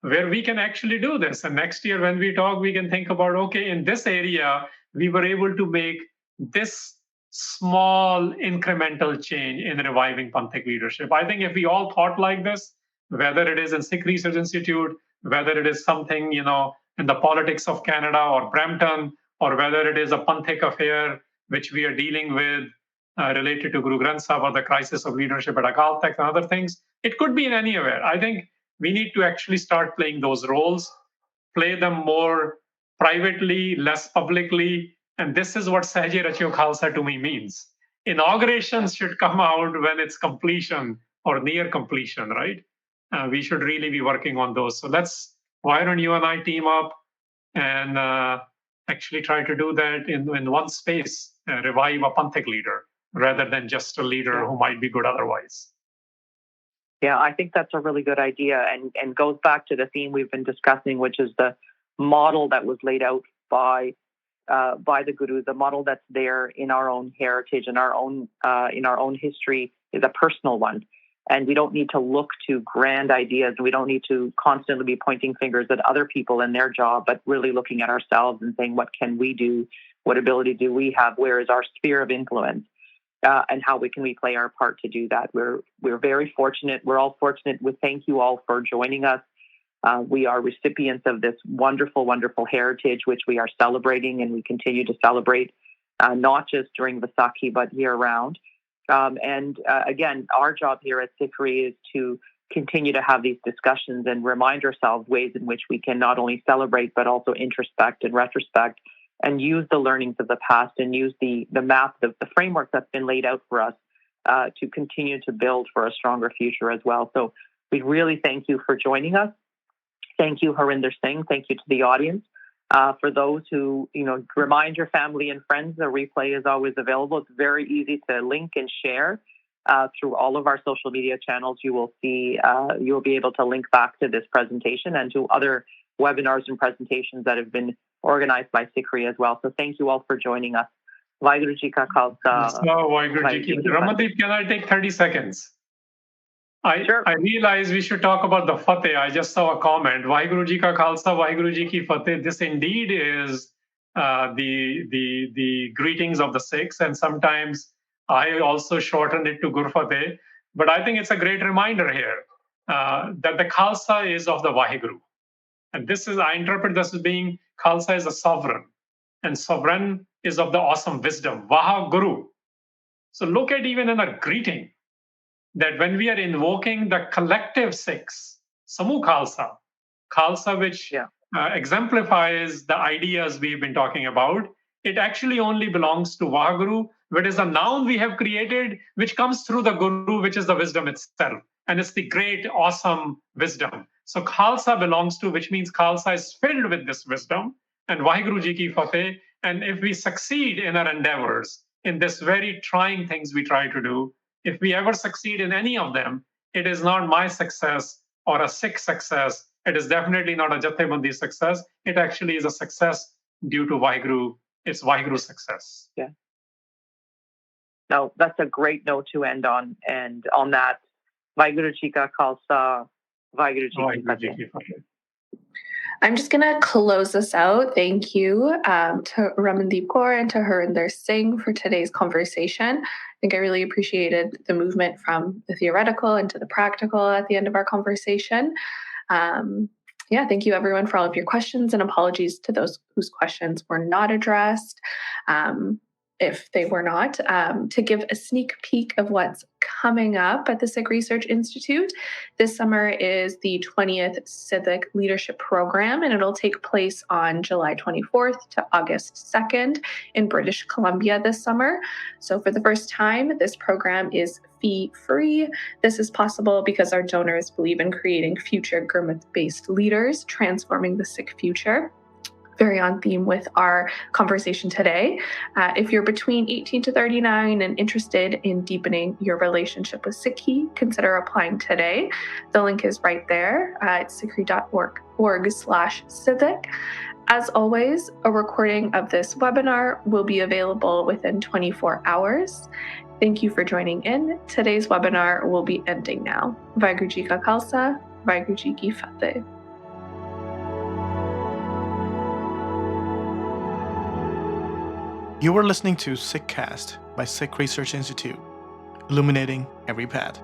where we can actually do this. And next year when we talk, we can think about, okay, in this area, we were able to make this small incremental change in reviving Panthic leadership. I think if we all thought like this, whether it is in Sikh Research Institute, whether it is something, in the politics of Canada or Brampton, or whether it is a Panthic affair, which we are dealing with related to Guru Granth Sahib or the crisis of leadership at Akal Takht and other things, it could be in anywhere. I think we need to actually start playing those roles, play them more privately, less publicly. And this is what Sahaje Rachiyo Khalsa to me means. Inaugurations should come out when it's completion or near completion, right? We should really be working on those. So why don't you and I team up and actually try to do that in one space, revive a Panthic leader rather than just a leader who might be good otherwise. Yeah, I think that's a really good idea and goes back to the theme we've been discussing, which is the model that was laid out by the Guru. The model that's there in our own heritage and our own history is a personal one. And we don't need to look to grand ideas. We don't need to constantly be pointing fingers at other people and their job, but really looking at ourselves and saying, what can we do? What ability do we have? Where is our sphere of influence? And how can we play our part to do that? We're very fortunate. We're all fortunate. We thank you all for joining us. We are recipients of this wonderful, wonderful heritage, which we are celebrating, and we continue to celebrate, not just during Vaisakhi, but year-round. Again, our job here at SikhRI is to continue to have these discussions and remind ourselves ways in which we can not only celebrate, but also introspect and retrospect and use the learnings of the past and use the map, the framework that's been laid out for us to continue to build for a stronger future as well. So we really thank you for joining us. Thank you, Harinder Singh. Thank you to the audience. For those who, remind your family and friends, the replay is always available. It's very easy to link and share through all of our social media channels. You will see, you will be able to link back to this presentation and to other webinars and presentations that have been organized by SikhRI as well. So thank you all for joining us. Vaheguru Ji Ka Khalsa. Vaheguru Ji Ki Fateh. Ramandeep, can I take 30 seconds? Sure. I realize we should talk about the Fateh. I just saw a comment. Vaheguru Ji Ka Khalsa, Vaheguru Ji Ki Fateh. This indeed is the greetings of the Sikhs, and sometimes I also shorten it to Gur Fateh. But I think it's a great reminder here that the Khalsa is of the Vaheguru. And I interpret this as being Khalsa is a sovereign, and sovereign is of the awesome wisdom, Vaheguru. So look at even in a greeting, that when we are invoking the collective Sikhs, Samu Khalsa, which exemplifies the ideas we've been talking about, it actually only belongs to Vaheguru, which is a noun we have created, which comes through the Guru, which is the wisdom itself. And it's the great, awesome wisdom. So Khalsa belongs to, which means Khalsa is filled with this wisdom, and Vaheguru Ji Ki Fateh. And if we succeed in our endeavors, in this very trying things we try to do, if we ever succeed in any of them, it is not my success or a Sikh success. It is definitely not a Jathebandi success. It actually is a success due to its Vaheguru success. Yeah. No, that's a great note to end on. And on that, Vaheguru Ji Ka Khalsa, Vaheguru Ji Ki Vaheguru Ji Fateh. Ki Fateh. I'm just going to close this out. Thank you to Ramandeep Kaur and to Harinder Singh for today's conversation. I think I really appreciated the movement from the theoretical into the practical at the end of our conversation. Thank you everyone for all of your questions, and apologies to those whose questions were not addressed. If they were not, to give a sneak peek of what's coming up at the Sikh Research Institute. This summer is the 20th Civic Leadership Program, and it'll take place on July 24th to August 2nd in British Columbia this summer. So for the first time, this program is fee-free. This is possible because our donors believe in creating future Gurmat-based leaders, transforming the Sikh future. Very on theme with our conversation today. If you're between 18 to 39 and interested in deepening your relationship with Sikhi, consider applying today. The link is right there at sikhri.org/civic. As always, a recording of this webinar will be available within 24 hours. Thank you for joining in. Today's webinar will be ending now. Vaheguru Ji Ka Khalsa, Vaheguru Ji Ki Fateh. You were listening to SikhCast by Sikh Research Institute, illuminating every path.